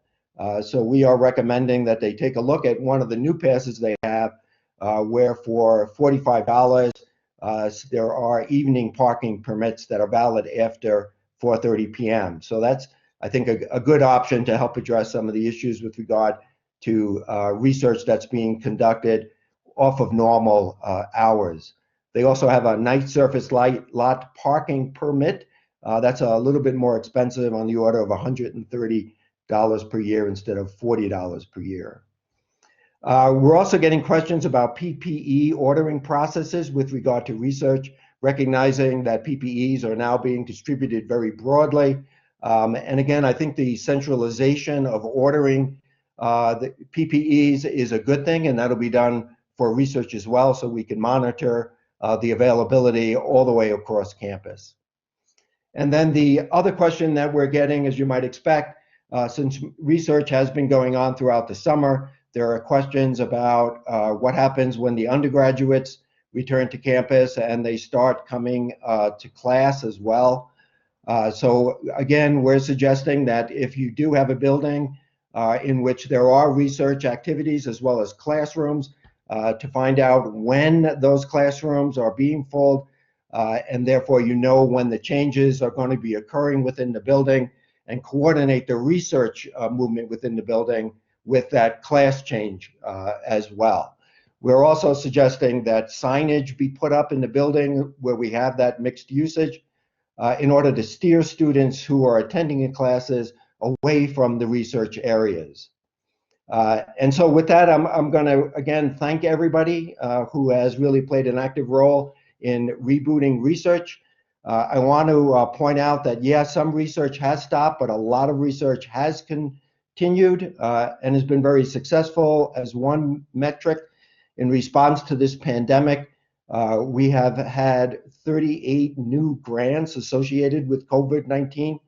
So we are recommending that they take a look at one of the new passes they have, where for $45, there are evening parking permits that are valid after 4:30 p.m. So that's, I think, a good option to help address some of the issues with regard to research that's being conducted off of normal hours. They also have a night surface lot parking permit. That's a little bit more expensive, on the order of $130 per year instead of $40 per year. We're also getting questions about PPE ordering processes with regard to research, recognizing that PPEs are now being distributed very broadly. And again, I think the centralization of ordering the PPEs is a good thing, and that'll be done for research as well, so we can monitor the availability all the way across campus. And then the other question that we're getting, as you might expect, since research has been going on throughout the summer, there are questions about what happens when the undergraduates return to campus and they start coming to class as well. So again, we're suggesting that if you do have a building in which there are research activities as well as classrooms, to find out when those classrooms are being full, and therefore you know when the changes are going to be occurring within the building, and coordinate the research movement within the building with that class change as well. We're also suggesting that signage be put up in the building where we have that mixed usage in order to steer students who are attending in classes away from the research areas. And so with that, I'm going to, again, thank everybody who has really played an active role in rebooting research. I want to point out that, yes, some research has stopped, but a lot of research has continued and has been very successful. As one metric, in response to this pandemic, we have had 38 new grants associated with COVID-19,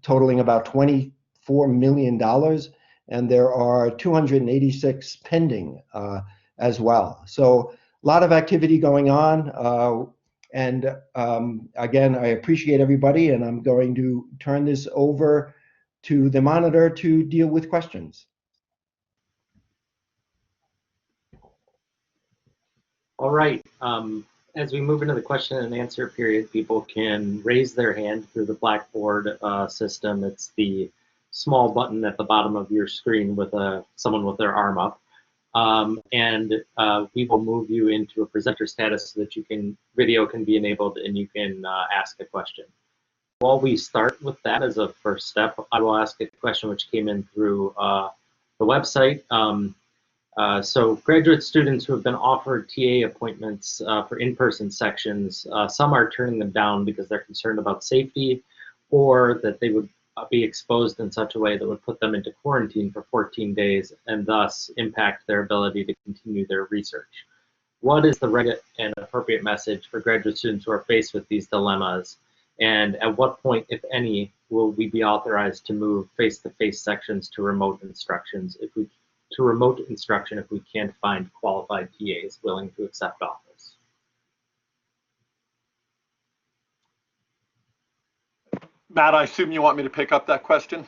totaling about $24 million, and there are 286 pending as well. So a lot of activity going on. And again, I appreciate everybody, and I'm going to turn this over to the monitor to deal with questions. All right. As we move into the question and answer period, people can raise their hand through the Blackboard system. It's the small button at the bottom of your screen with someone with their arm up. We will move you into a presenter status so that video can be enabled and you can ask a question. While we start with that as a first step, I will ask a question which came in through the website. So graduate students who have been offered TA appointments for in-person sections, some are turning them down because they're concerned about safety, or that they would be exposed in such a way that would put them into quarantine for 14 days and thus impact their ability to continue their research. What is the right and appropriate message for graduate students who are faced with these dilemmas? And at what point, if any, will we be authorized to move face-to-face sections to remote instruction if we can't find qualified TAs willing to accept office? Matt, I assume you want me to pick up that question?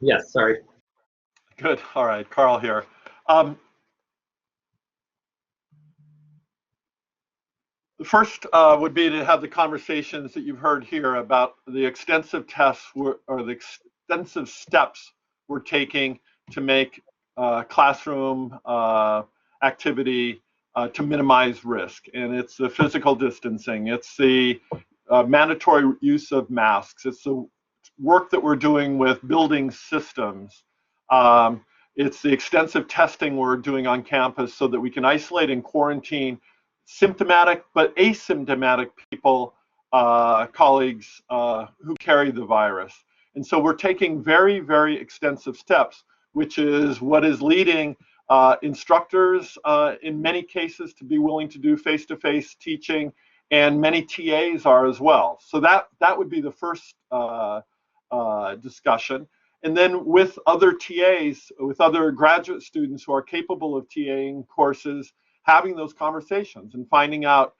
Yes, sorry. Good. All right, Carl here. The first would be to have the conversations that you've heard here about the extensive tests or the extensive steps we're taking to make classroom activity to minimize risk. And it's the physical distancing, it's the mandatory use of masks, it's the work that we're doing with building systems. It's the extensive testing we're doing on campus so that we can isolate and quarantine symptomatic but asymptomatic people, colleagues who carry the virus. And so we're taking very, very extensive steps, which is what is leading instructors in many cases to be willing to do face-to-face teaching and many TAs are as well. So that would be the first discussion. And then with other TAs, with other graduate students who are capable of TAing courses, having those conversations and finding out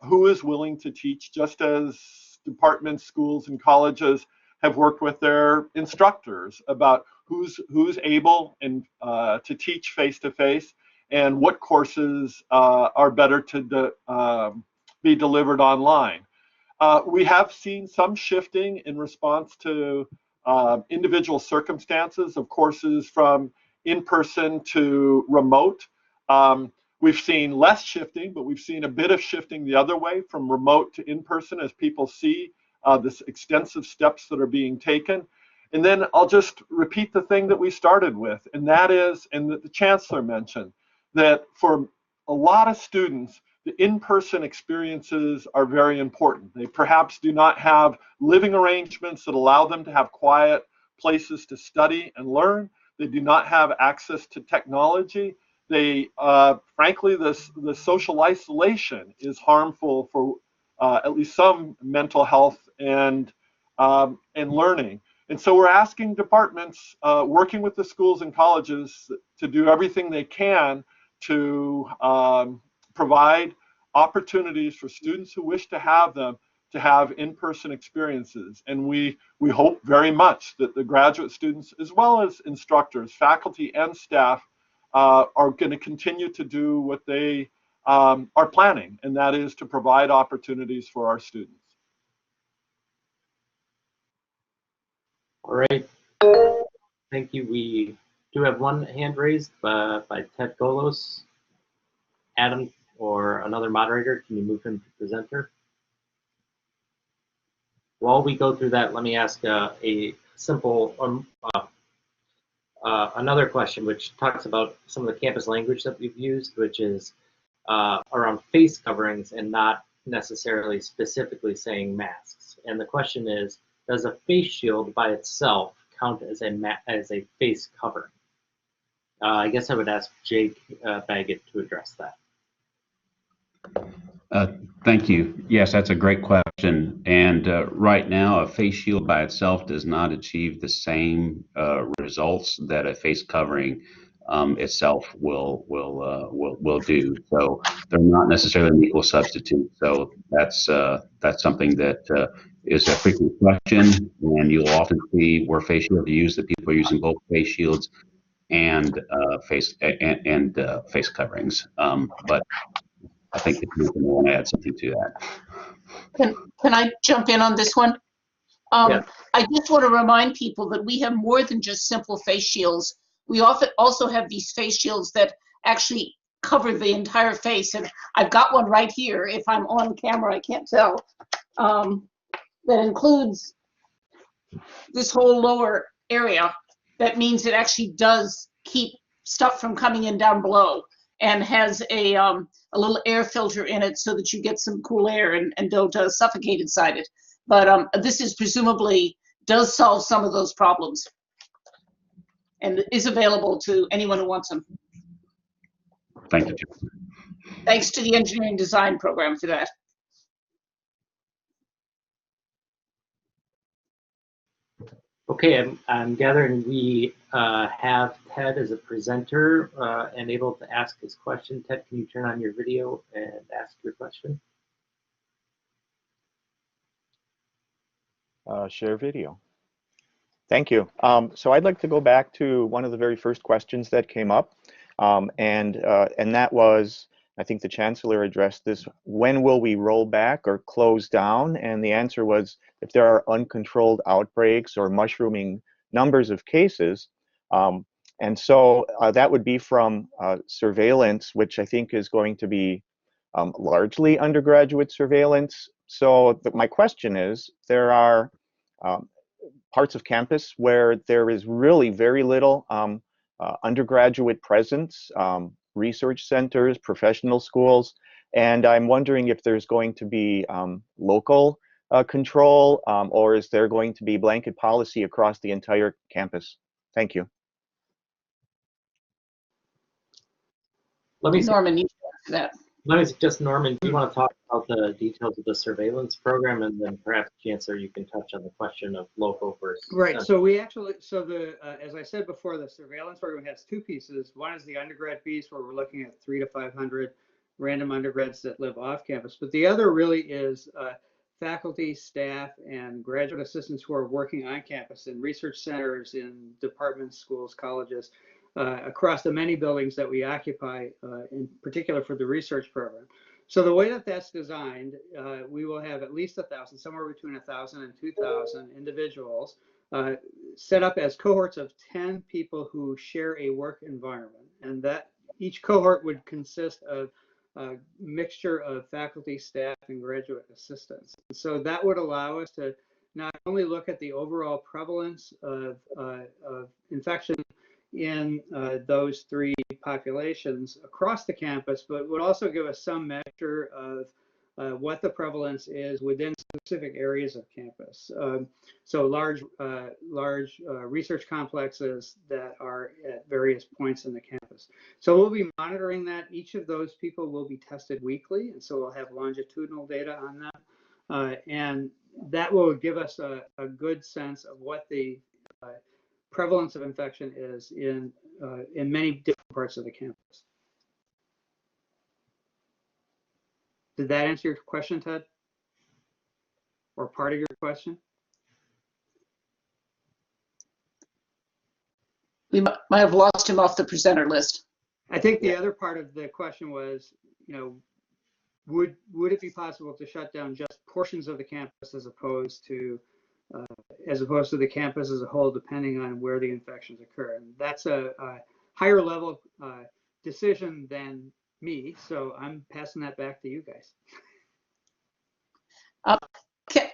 who is willing to teach, just as departments, schools, and colleges have worked with their instructors about who's able and to teach face-to-face, and what courses are better to be delivered online. We have seen some shifting in response to individual circumstances of courses from in-person to remote. We've seen less shifting, but we've seen a bit of shifting the other way from remote to in-person as people see this extensive steps that are being taken. And then I'll just repeat the thing that we started with, and that is, and that the Chancellor mentioned, that for a lot of students, the in-person experiences are very important. They perhaps do not have living arrangements that allow them to have quiet places to study and learn. They do not have access to technology. They, frankly, the social isolation is harmful for at least some mental health and learning. And so we're asking departments, working with the schools and colleges, to do everything they can to provide opportunities for students who wish to have them to have in-person experiences. And we hope very much that the graduate students, as well as instructors, faculty, and staff, are going to continue to do what they are planning, and that is to provide opportunities for our students. All right. Thank you. We do have one hand raised by Ted Golos. Adam or another moderator, can you move him to presenter? While we go through that, let me ask a simple, another question, which talks about some of the campus language that we've used, which is around face coverings and not necessarily specifically saying masks. And the question is, does a face shield by itself count as a face covering? I guess I would ask Jake Baggett to address that. Thank you. Yes, that's a great question. And right now, a face shield by itself does not achieve the same results that a face covering itself will do. So they're not necessarily an equal substitute. So that's something that is a frequent question, and you'll often see where face shields are used that people are using both face shields and face coverings. But I think the commission will want to add something to that. Can I jump in on this one? Yeah. I just want to remind people that we have more than just simple face shields. We often also have these face shields that actually cover the entire face. And I've got one right here. If I'm on camera, I can't tell. That includes this whole lower area. That means it actually does keep stuff from coming in down below, and has a little air filter in it so that you get some cool air and don't suffocate inside it. But this is presumably does solve some of those problems and is available to anyone who wants them. Thank you. Thanks to the engineering design program for that. Okay, I'm gathering we have Ted as a presenter and able to ask his question. Ted, can you turn on your video and ask your question? Share video. Thank you. So I'd like to go back to one of the very first questions that came up, and that was, I think the Chancellor addressed this, when will we roll back or close down? And the answer was, if there are uncontrolled outbreaks or mushrooming numbers of cases. And so that would be from surveillance, which I think is going to be largely undergraduate surveillance. So my question is, there are parts of campus where there is really very little undergraduate presence, research centers, professional schools, and I'm wondering if there's going to be local control, or is there going to be blanket policy across the entire campus? Thank you. Let me Norman, you can answer that. Let me suggest, Norman, do you want to talk about the details of the surveillance program, and then perhaps, Chancellor, you can touch on the question of local versus Right. central. So we actually, as I said before, the surveillance program has two pieces. One is the undergrad piece where we're looking at 300 to 500 random undergrads that live off campus. But the other really is faculty, staff, and graduate assistants who are working on campus in research centers, in departments, schools, colleges, across the many buildings that we occupy, in particular for the research program. So the way that that's designed, we will have at least 1,000, somewhere between 1,000 and 2,000 individuals set up as cohorts of 10 people who share a work environment. And that each cohort would consist of a mixture of faculty, staff, and graduate assistants. So that would allow us to not only look at the overall prevalence of infection in those three populations across the campus, but would also give us some measure of what the prevalence is within specific areas of campus. So large research complexes that are at various points in the campus. So we'll be monitoring that. Each of those people will be tested weekly, and so we'll have longitudinal data on that. And that will give us a good sense of what the prevalence of infection is in many different parts of the campus. Did that answer your question, Ted? Or part of your question? We might have lost him off the presenter list. I think the other part of the question was, would it be possible to shut down just portions of the campus as opposed to the campus as a whole, depending on where the infections occur? And that's a higher level decision than me, so I'm passing that back to you guys.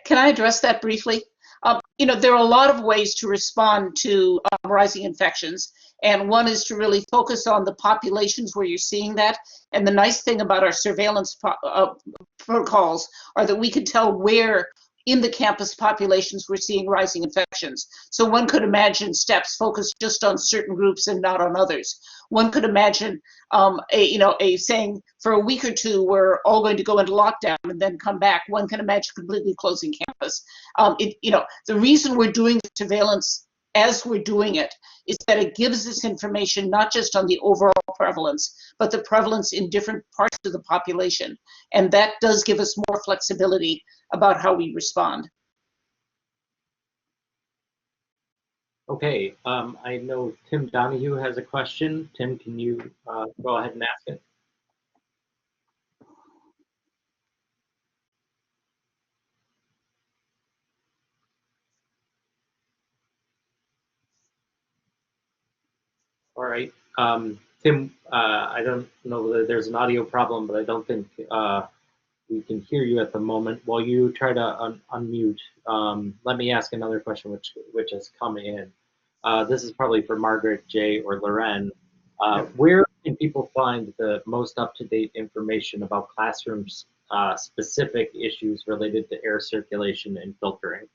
Can I address that briefly? There are a lot of ways to respond to rising infections, and one is to really focus on the populations where you're seeing that. And the nice thing about our surveillance protocols are that we can tell where in the campus populations we're seeing rising infections. So one could imagine steps focused just on certain groups and not on others. One could imagine saying for a week or two we're all going to go into lockdown and then come back. One can imagine completely closing campus. The reason we're doing the surveillance as we're doing it is that it gives us information not just on the overall prevalence, but the prevalence in different parts of the population. And that does give us more flexibility about how we respond. Okay, I know Tim Donahue has a question. Tim, can you go ahead and ask it? All right, Tim, I don't know whether there's an audio problem, but I don't think we can hear you at the moment. While you try to unmute, let me ask another question which has come in. This is probably for Margaret, Jay, or Loren. Where can people find the most up-to-date information about classrooms specific issues related to air circulation and filtering?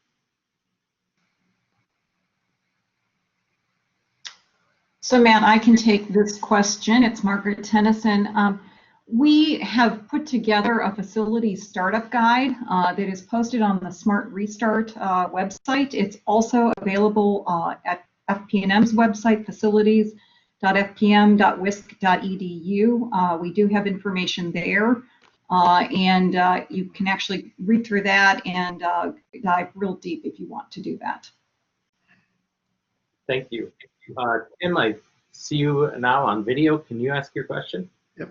So Matt, I can take this question. It's Margaret Tennyson. We have put together a facility startup guide that is posted on the Smart Restart website. It's also available at FPNM's website, facilities.fpm.wisc.edu. We do have information there, and you can actually read through that and dive real deep if you want to do that. Thank you. Tim, I see you now on video. Can you ask your question? Yep.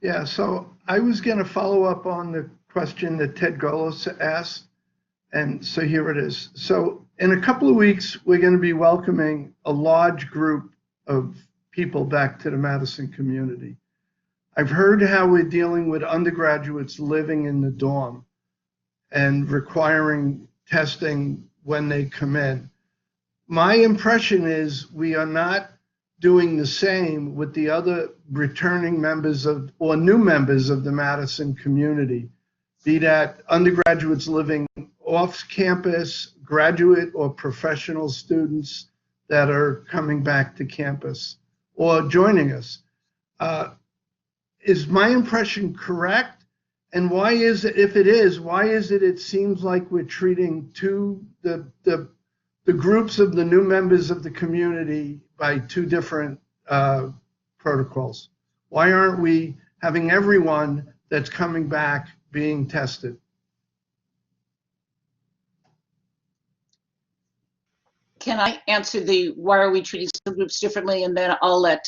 Yeah, so I was going to follow up on the question that Ted Golos asked, and so here it is. So in a couple of weeks, we're going to be welcoming a large group of people back to the Madison community. I've heard how we're dealing with undergraduates living in the dorm and requiring testing when they come in. My impression is we are not doing the same with the other returning members of, or new members of the Madison community, be that undergraduates living off campus, graduate or professional students that are coming back to campus or joining us. is my impression correct? And why is it, if it is, why is it, it seems like we're treating the groups of the new members of the community by two different protocols? Why aren't we having everyone that's coming back being tested? Can I answer the why are we treating some groups differently, and then I'll let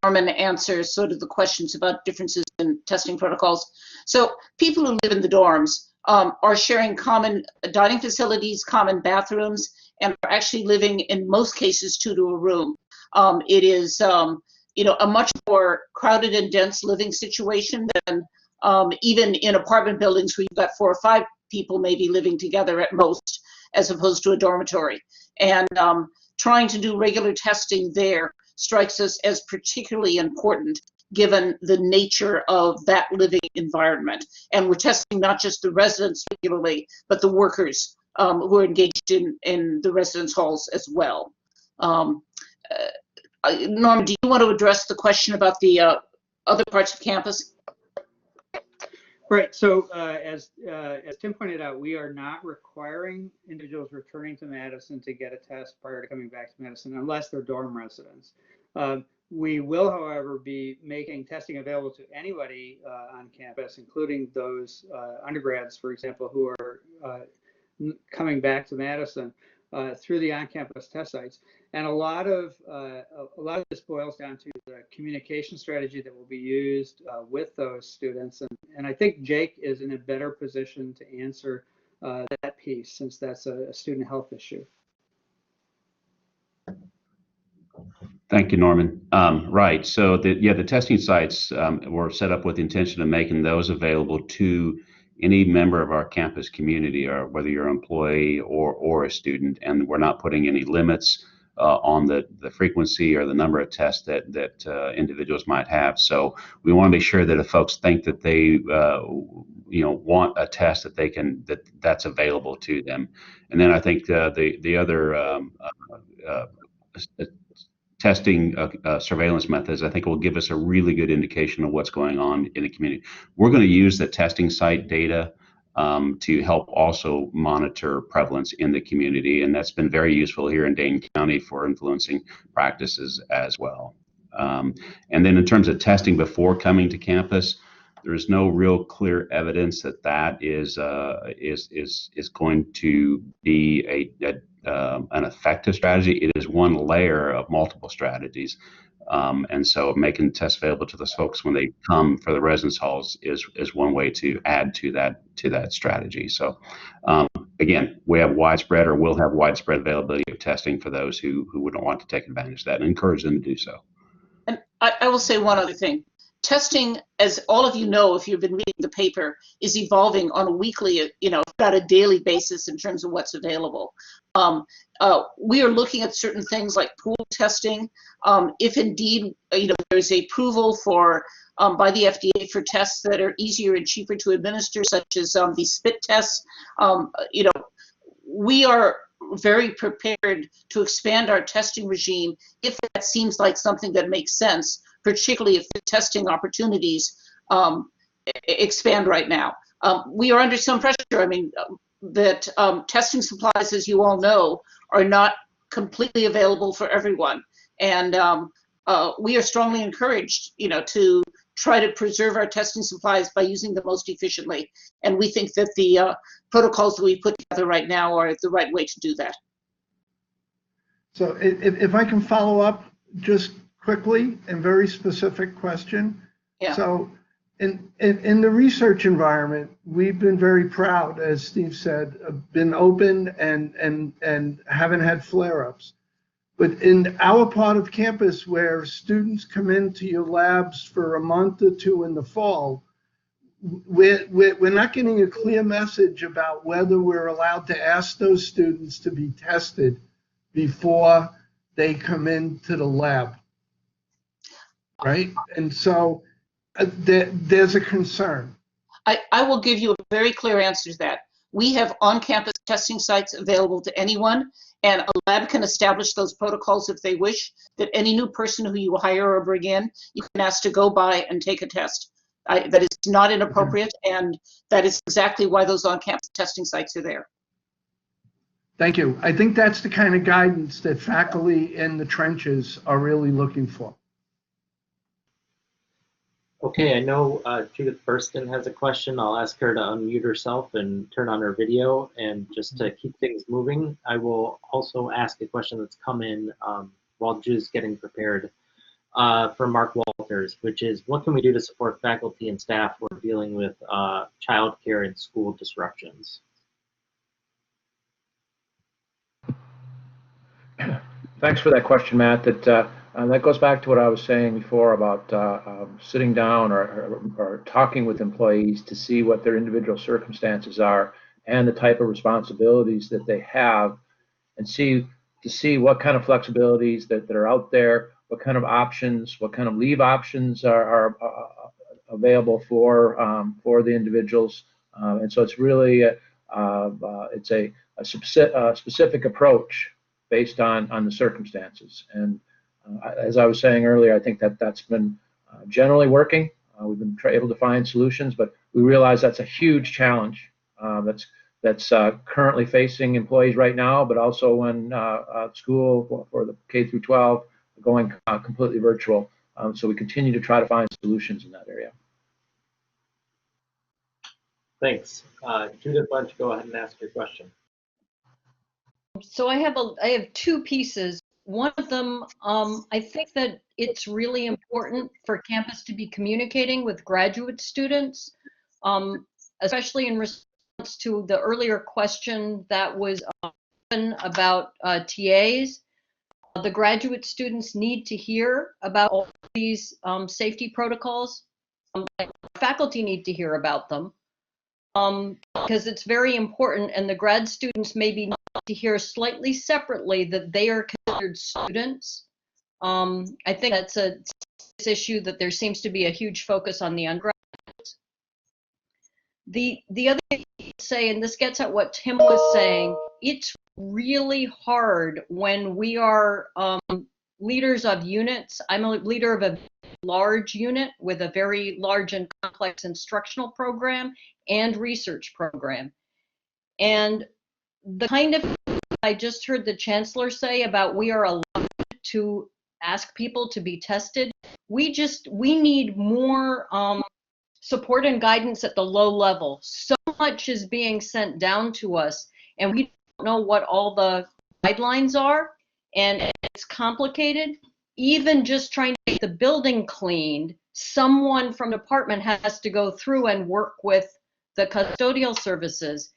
Norman answer sort of the questions about differences in testing protocols. So people who live in the dorms are sharing common dining facilities, common bathrooms, and are actually living in most cases 2 to a room. It is you know, a much more crowded and dense living situation than even in apartment buildings where you've got 4 or 5 people maybe living together at most, as opposed to a dormitory. And trying to do regular testing there strikes us as particularly important given the nature of that living environment. And we're testing not just the residents regularly, but the workers who are engaged in the residence halls as well. Norman, do you want to address the question about the other parts of campus? Right. So as Tim pointed out, we are not requiring individuals returning to Madison to get a test prior to coming back to Madison unless they're dorm residents. We will, however, be making testing available to anybody on campus, including those undergrads, for example, who are coming back to Madison through the on-campus test sites. And a lot of this boils down to the communication strategy that will be used with those students. And I think Jake is in a better position to answer that piece, since that's a student health issue. Thank you, Norman. Right. So the testing sites were set up with the intention of making those available to any member of our campus community, or whether you're an employee or a student, and we're not putting any limits on the frequency or the number of tests that individuals might have. So we want to be sure that if folks think that they want a test, that that's available to them. And then I think the other testing surveillance methods, I think, will give us a really good indication of what's going on in the community. We're going to use the testing site data to help also monitor prevalence in the community, and that's been very useful here in Dane County for influencing practices as well. And then in terms of testing before coming to campus, there's no real clear evidence that is going to be an effective strategy. It is one layer of multiple strategies. And so making tests available to those folks when they come for the residence halls is one way to add to that strategy. So again, we have widespread, or will have widespread availability of testing for those who wouldn't want to take advantage of that, and encourage them to do so. And I will say one other thing. Testing, as all of you know, if you've been reading the paper, is evolving on a weekly, if not a daily basis in terms of what's available. We are looking at certain things like pool testing. If indeed, there's approval for by the FDA for tests that are easier and cheaper to administer, such as the spit tests, we are very prepared to expand our testing regime if that seems like something that makes sense, particularly if the testing opportunities expand right now. We are under some pressure. I mean, that testing supplies, as you all know, are not completely available for everyone. And we are strongly encouraged, to try to preserve our testing supplies by using them most efficiently. And we think that the protocols that we put together right now are the right way to do that. So if I can follow up just quickly, and very specific question. Yeah. So in the research environment, we've been very proud, as Steve said, been open and haven't had flare-ups. But in our part of campus, where students come into your labs for a month or two in the fall, we're not getting a clear message about whether we're allowed to ask those students to be tested before they come into the lab, right? And so there's a concern. I will give you a very clear answer to that. We have on-campus testing sites available to anyone, and a lab can establish those protocols if they wish, that any new person who you hire or bring in, you can ask to go by and take a test. That is not inappropriate, and that is exactly why those on-campus testing sites are there. Thank you. I think that's the kind of guidance that faculty in the trenches are really looking for. Okay, I know Judith Burston has a question. I'll ask her to unmute herself and turn on her video. And just to keep things moving, I will also ask a question that's come in while Judith's getting prepared from Mark Walters, which is, what can we do to support faculty and staff who are dealing with childcare and school disruptions? Thanks for that question, Matt. That goes back to what I was saying before about sitting down or talking with employees to see what their individual circumstances are and the type of responsibilities that they have, and to see what kind of flexibilities that are out there, what kind of options, what kind of leave options are available for the individuals. And so it's really it's a specific approach based on the circumstances. And as I was saying earlier, I think that's been generally working. We've been able to find solutions, but we realize that's a huge challenge that's currently facing employees right now, but also when school for the K through 12 going completely virtual. So we continue to try to find solutions in that area. Thanks. Judith, why don't you go ahead and ask your question? So I have two pieces. One of them, I think that it's really important for campus to be communicating with graduate students, especially in response to the earlier question that was about TAs. The graduate students need to hear about all these safety protocols. Faculty need to hear about them because it's very important, and the grad students maybe need to hear slightly separately that they are considered students. I think that's a issue that there seems to be a huge focus on the undergraduates. The other thing to say, and this gets at what Tim was saying, it's really hard when we are leaders of units. I'm a leader of a large unit with a very large and complex instructional program and research program. And the kind of I just heard the chancellor say about we are allowed to ask people to be tested. We need more support and guidance at the low level. So much is being sent down to us, and we don't know what all the guidelines are, and it's complicated. Even just trying to get the building cleaned, someone from the department has to go through and work with the custodial services,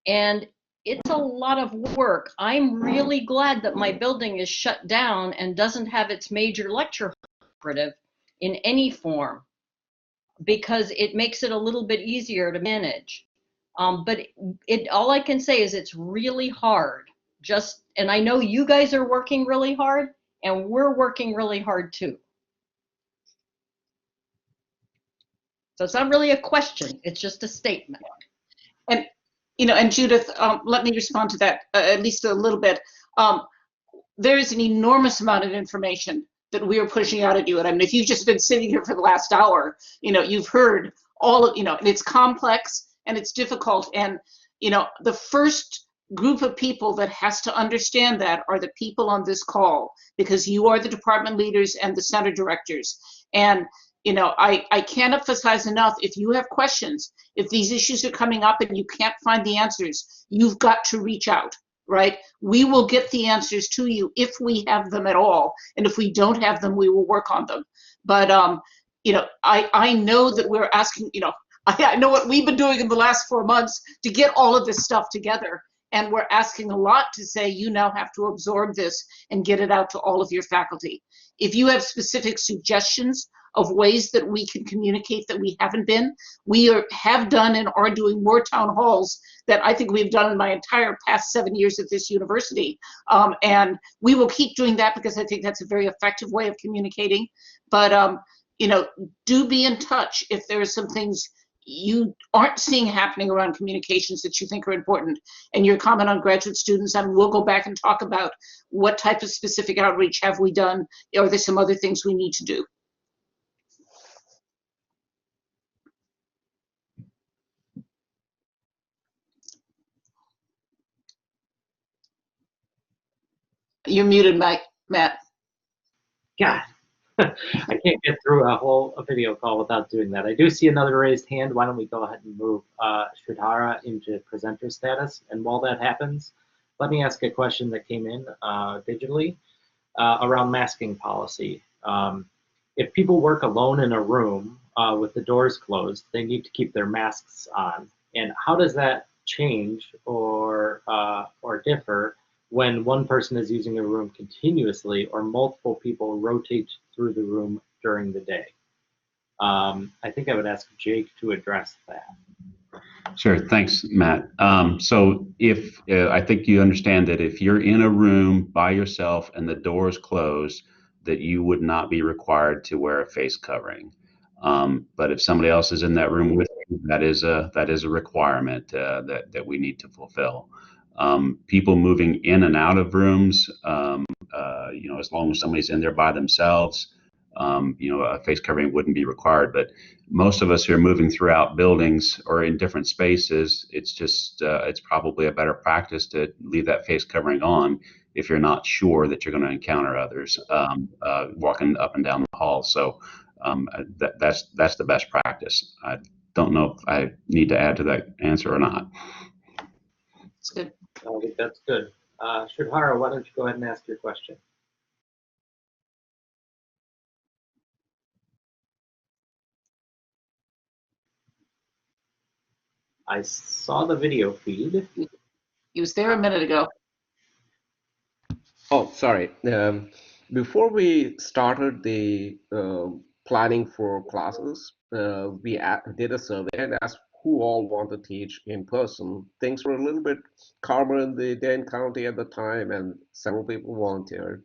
and it's a lot of work. I'm really glad that my building is shut down and doesn't have its major lecture operative in any form, because it makes it a little bit easier to manage. But all I can say is it's really hard. And I know you guys are working really hard, and we're working really hard too. So it's not really a question, it's just a statement. And and Judith, let me respond to that at least a little bit. There is an enormous amount of information that we are pushing out at you. And I mean, if you've just been sitting here for the last hour, you've heard all of, and it's complex and it's difficult. And, the first group of people that has to understand that are the people on this call, because you are the department leaders and the center directors. And, I can't emphasize enough, if you have questions, if these issues are coming up and you can't find the answers, you've got to reach out, right? We will get the answers to you if we have them at all. And if we don't have them, we will work on them. But, I know that we're asking, I know what we've been doing in the last 4 months to get all of this stuff together. And we're asking a lot to say, you now have to absorb this and get it out to all of your faculty. If you have specific suggestions of ways that we can communicate that we haven't been, have done and are doing more town halls that I think we've done in my entire past 7 years at this university. And we will keep doing that because I think that's a very effective way of communicating. But, do be in touch if there are some things you aren't seeing happening around communications that you think are important. And your comment on graduate students, and we'll go back and talk about what type of specific outreach have we done. Are there some other things we need to do? You're muted, Mike, Matt. God, I can't get through a video call without doing that. I do see another raised hand. Why don't we go ahead and move Shridhara into presenter status? And while that happens, let me ask a question that came in digitally around masking policy. If people work alone in a room with the doors closed, they need to keep their masks on. And how does that change or differ when one person is using a room continuously or multiple people rotate through the room during the day? I think I would ask Jake to address that. Sure, thanks, Matt. So if I think you understand that if you're in a room by yourself and the door is closed, that you would not be required to wear a face covering. But if somebody else is in that room with you, that is a requirement that we need to fulfill. People moving in and out of rooms, as long as somebody's in there by themselves, a face covering wouldn't be required. But most of us who are moving throughout buildings or in different spaces, it's probably a better practice to leave that face covering on if you're not sure that you're going to encounter others walking up and down the hall. So that's the best practice. I don't know if I need to add to that answer or not. That's good. I think that's good. Shridhara, why don't you go ahead and ask your question? I saw the video feed. He was there a minute ago. Oh, sorry. Before we started the planning for classes, we did a survey and asked who all want to teach in person. Things were a little bit calmer in the Dane County at the time, and several people volunteered.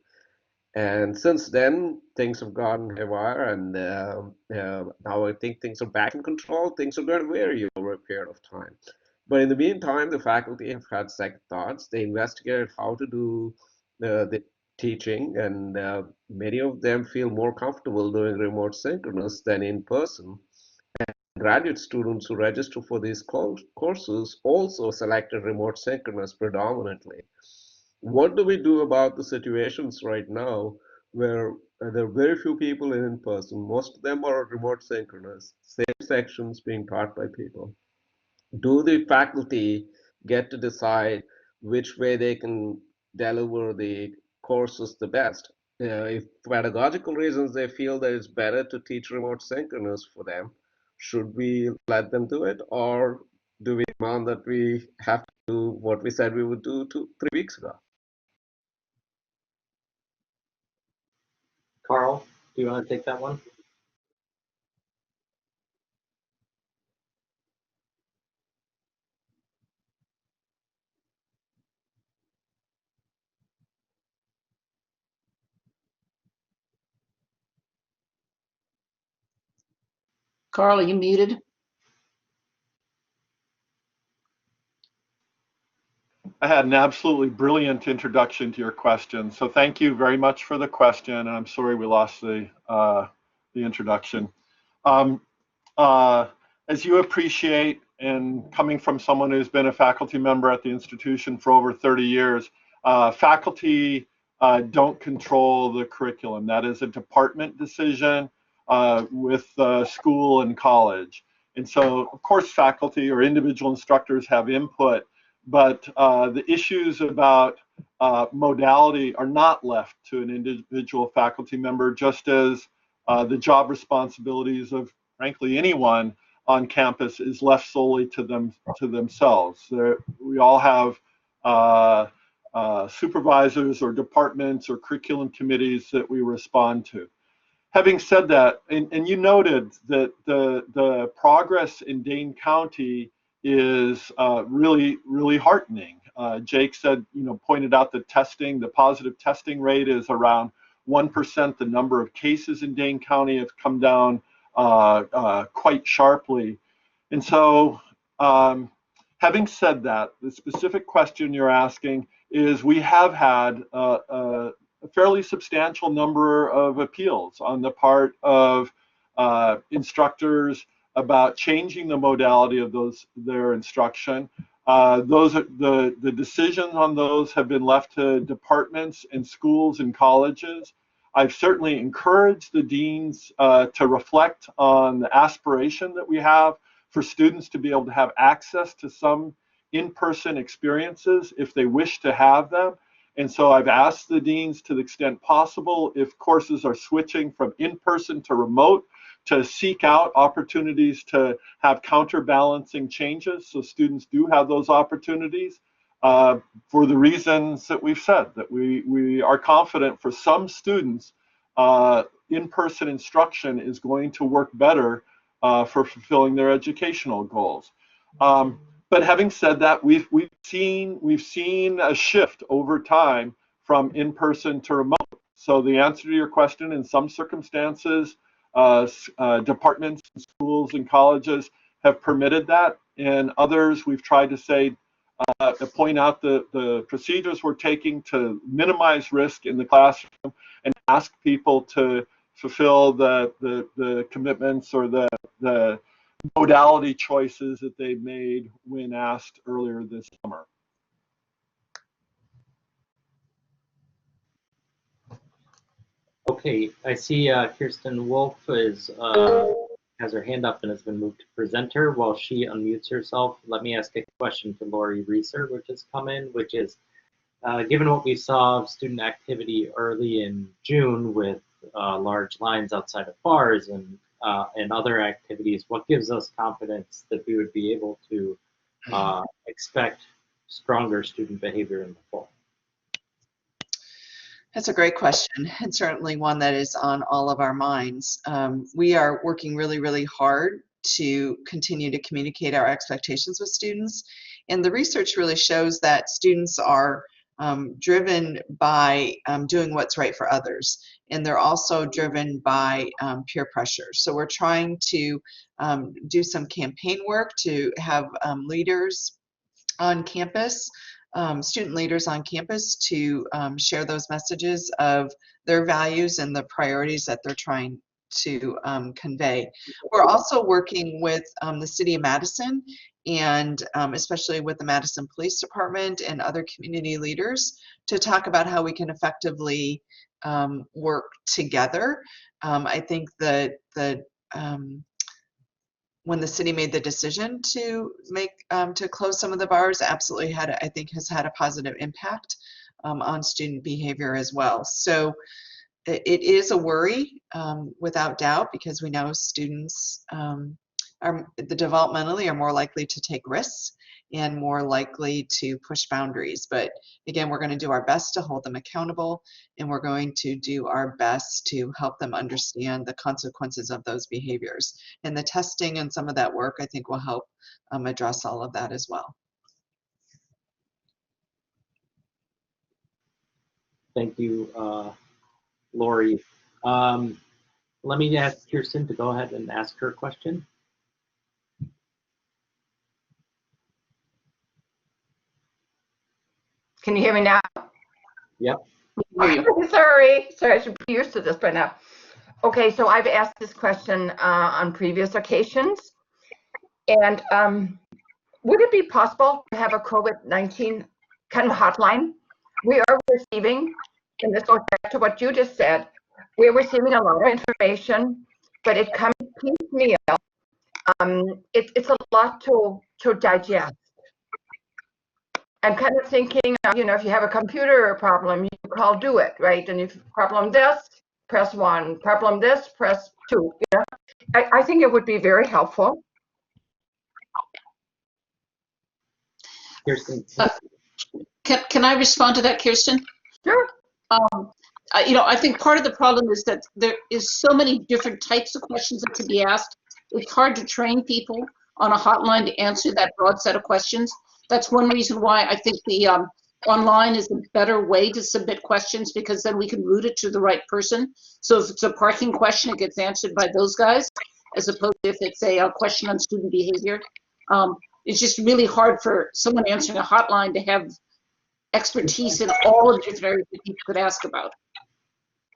And since then, things have gone haywire, and now I think things are back in control. Things are going to vary over a period of time. But in the meantime, the faculty have had second thoughts. They investigated how to do the teaching, and many of them feel more comfortable doing remote synchronous than in person. And graduate students who register for these courses also selected remote synchronous predominantly. What do we do about the situations right now where there are very few people in person? Most of them are remote synchronous, same sections being taught by people. Do the faculty get to decide which way they can deliver the courses the best? If for pedagogical reasons they feel that it's better to teach remote synchronous for them, should we let them do it, or do we demand that we have to do what we said we would do 3 weeks ago? Carl, do you want to take that one? Carl, are you muted? I had an absolutely brilliant introduction to your question. So thank you very much for the question. And I'm sorry we lost the introduction. As you appreciate, and coming from someone who's been a faculty member at the institution for over 30 years, faculty don't control the curriculum. That is a department decision with school and college. And so, of course, faculty or individual instructors have input, but the issues about modality are not left to an individual faculty member, just as the job responsibilities of, frankly, anyone on campus is left solely to themselves. We all have supervisors or departments or curriculum committees that we respond to. Having said that, and you noted that the progress in Dane County is really heartening. Jake said, pointed out the testing, the positive testing rate is around 1%. The number of cases in Dane County have come down quite sharply. And so, having said that, the specific question you're asking is we have had a fairly substantial number of appeals on the part of instructors about changing the modality of their instruction. The decisions on those have been left to departments and schools and colleges. I've certainly encouraged the deans to reflect on the aspiration that we have for students to be able to have access to some in-person experiences if they wish to have them. And so I've asked the deans, to the extent possible, if courses are switching from in-person to remote, to seek out opportunities to have counterbalancing changes so students do have those opportunities for the reasons that we've said, that we are confident for some students in-person instruction is going to work better for fulfilling their educational goals. But having said that, we've seen a shift over time from in-person to remote. So the answer to your question, in some circumstances, departments, schools, and colleges have permitted that. In others, we've tried to say, to point out the procedures we're taking to minimize risk in the classroom and ask people to fulfill the commitments or the modality choices that they made when asked earlier this summer. Okay, I see Kirsten Wolf has her hand up and has been moved to presenter. While she unmutes herself, let me ask a question to Lori Reeser, which has come in, which is, given what we saw of student activity early in June with large lines outside of bars and other activities, what gives us confidence that we would be able to expect stronger student behavior in the fall? That's a great question, and certainly one that is on all of our minds. We are working really, really hard to continue to communicate our expectations with students, and the research really shows that students are driven by doing what's right for others, and they're also driven by peer pressure. So we're trying to do some campaign work to have leaders on campus, student leaders on campus, to share those messages of their values and the priorities that they're trying to convey. We're also working with the City of Madison, and especially with the Madison Police Department and other community leaders, to talk about how we can effectively work together. I think that when the city made the decision to close some of the bars, absolutely has had a positive impact on student behavior as well. So it is a worry, without doubt, because we know students developmentally are more likely to take risks and more likely to push boundaries. But again, we're going to do our best to hold them accountable, and we're going to do our best to help them understand the consequences of those behaviors. And the testing and some of that work, I think, will help address all of that as well. Thank you, Lori. Let me ask Kirsten to go ahead and ask her question. Can you hear me now? Yep. Sorry, I should be used to this by now. Okay, so I've asked this question on previous occasions, and would it be possible to have a COVID-19 kind of hotline? We are receiving, and this goes back to what you just said, we're receiving a lot of information, but it comes piecemeal. It's a lot to digest. I'm kind of thinking, you know, if you have a computer problem, you call do it, right? And if problem this, press 1. Problem this, press 2. You know, I think it would be very helpful. Kirsten. Can I respond to that, Kirsten? Sure. You know, I think part of the problem is that there is so many different types of questions that can be asked. It's hard to train people on a hotline to answer that broad set of questions. That's one reason why I think the online is a better way to submit questions, because then we can route it to the right person. So if it's a parking question, it gets answered by those guys. as opposed to if it's a question on student behavior. It's just really hard for someone answering a hotline to have expertise in all of the different areas that people could ask about.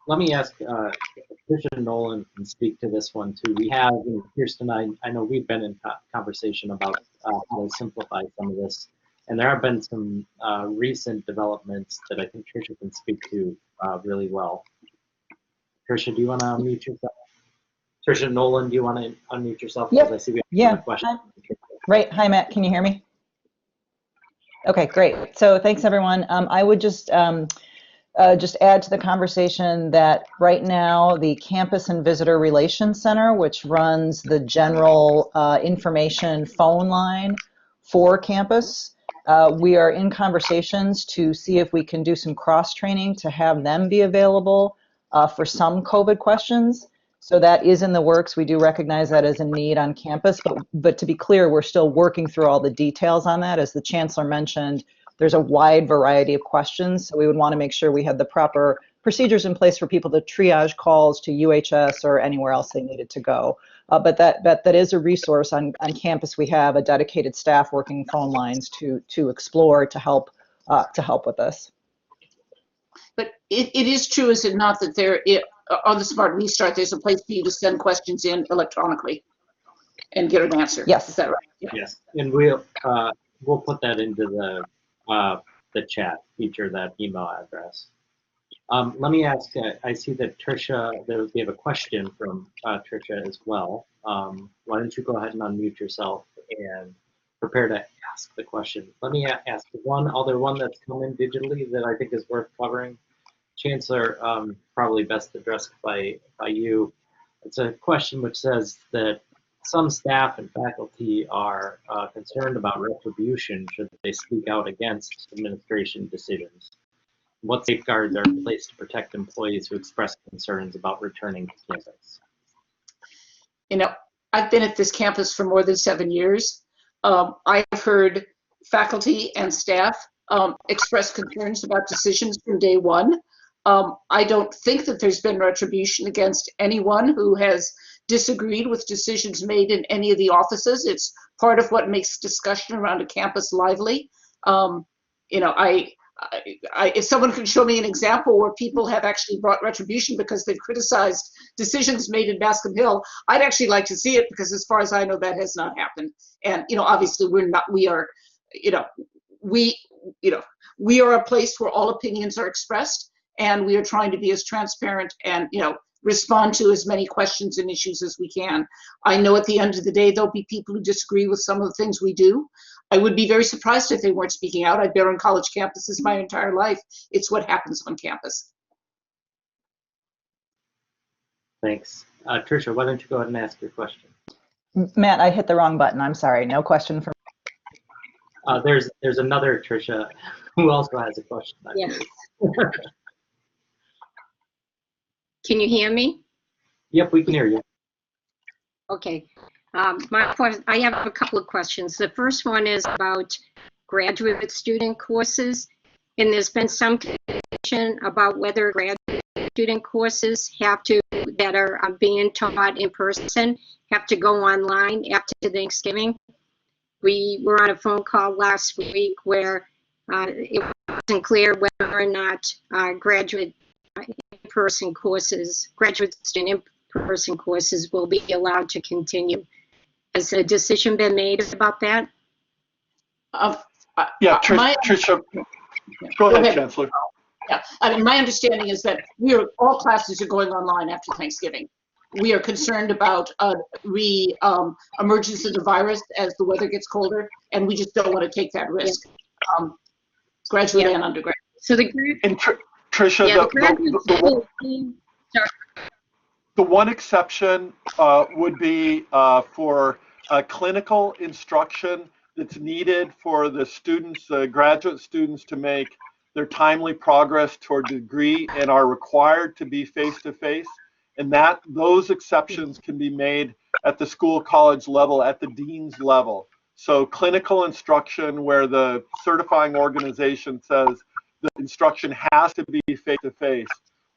Let me ask, Tricia Nolan can speak to this one too. We have, and Kirsten, I know we've been in conversation about how to simplify some of this. And there have been some recent developments that I think Tricia can speak to really well. Tricia, do you want to unmute yourself? Tricia Nolan, do you want to unmute yourself? Yep. I see we have a question. Right. Hi, Matt. Can you hear me? Okay, great. So thanks, everyone. I would just add to the conversation that right now the Campus and Visitor Relations Center, which runs the general information phone line for campus, we are in conversations to see if we can do some cross-training to have them be available for some COVID questions. So that is in the works. We do recognize that as a need on campus, but to be clear, we're still working through all the details on that. As the Chancellor mentioned, there's a wide variety of questions, so we would want to make sure we had the proper procedures in place for people to triage calls to UHS or anywhere else they needed to go. But that is a resource on campus. We have a dedicated staff working phone lines to explore to help with this. But it is true, is it not, that there on the Smart Restart there's a place for you to send questions in electronically and get an answer? Yes. Is that right? Yeah. Yes, and we'll put that into the chat feature, that email address. Let me ask, I see that Tricia, we have a question from Tricia as well. Why don't you go ahead and unmute yourself and prepare to ask the question. Let me ask one other one that's come in digitally that I think is worth covering. Chancellor, probably best addressed by you. It's a question which says that some staff and faculty are concerned about retribution should they speak out against administration decisions. What safeguards are in place to protect employees who express concerns about returning to campus? You know, I've been at this campus for more than 7 years. I've heard faculty and staff express concerns about decisions from day one. I don't think that there's been retribution against anyone who has disagreed with decisions made in any of the offices. It's part of what makes discussion around a campus lively. You know, if someone could show me an example where people have actually brought retribution because they've criticized decisions made in Bascom Hill, I'd actually like to see it, because as far as I know, that has not happened. And, you know, obviously we are a place where all opinions are expressed, and we are trying to be as transparent and, you know, respond to as many questions and issues as we can. I know at the end of the day, there'll be people who disagree with some of the things we do. I would be very surprised if they weren't speaking out. I've been on college campuses my entire life. It's what happens on campus. Thanks. Tricia, why don't you go ahead and ask your question? Matt, I hit the wrong button. I'm sorry. No question for There's another Tricia who also has a question. Yes. Can you hear me? Yep, we can hear you. Okay. I have a couple of questions. The first one is about graduate student courses, and there's been some confusion about whether graduate student courses that are being taught in person have to go online after Thanksgiving. We were on a phone call last week where it wasn't clear whether or not graduate student in-person courses will be allowed to continue. Has a decision been made about that? Yeah, Tricia, go ahead, Chancellor. Yeah, I mean, my understanding is that all classes are going online after Thanksgiving. We are concerned about emergence of the virus as the weather gets colder, and we just don't want to take that risk, graduate and undergrad. So the Tricia, the one exception would be for clinical instruction that's needed for the students, graduate students, to make their timely progress toward degree and are required to be face-to-face. And those exceptions can be made at the school college level, at the dean's level. So clinical instruction where the certifying organization says the instruction has to be face-to-face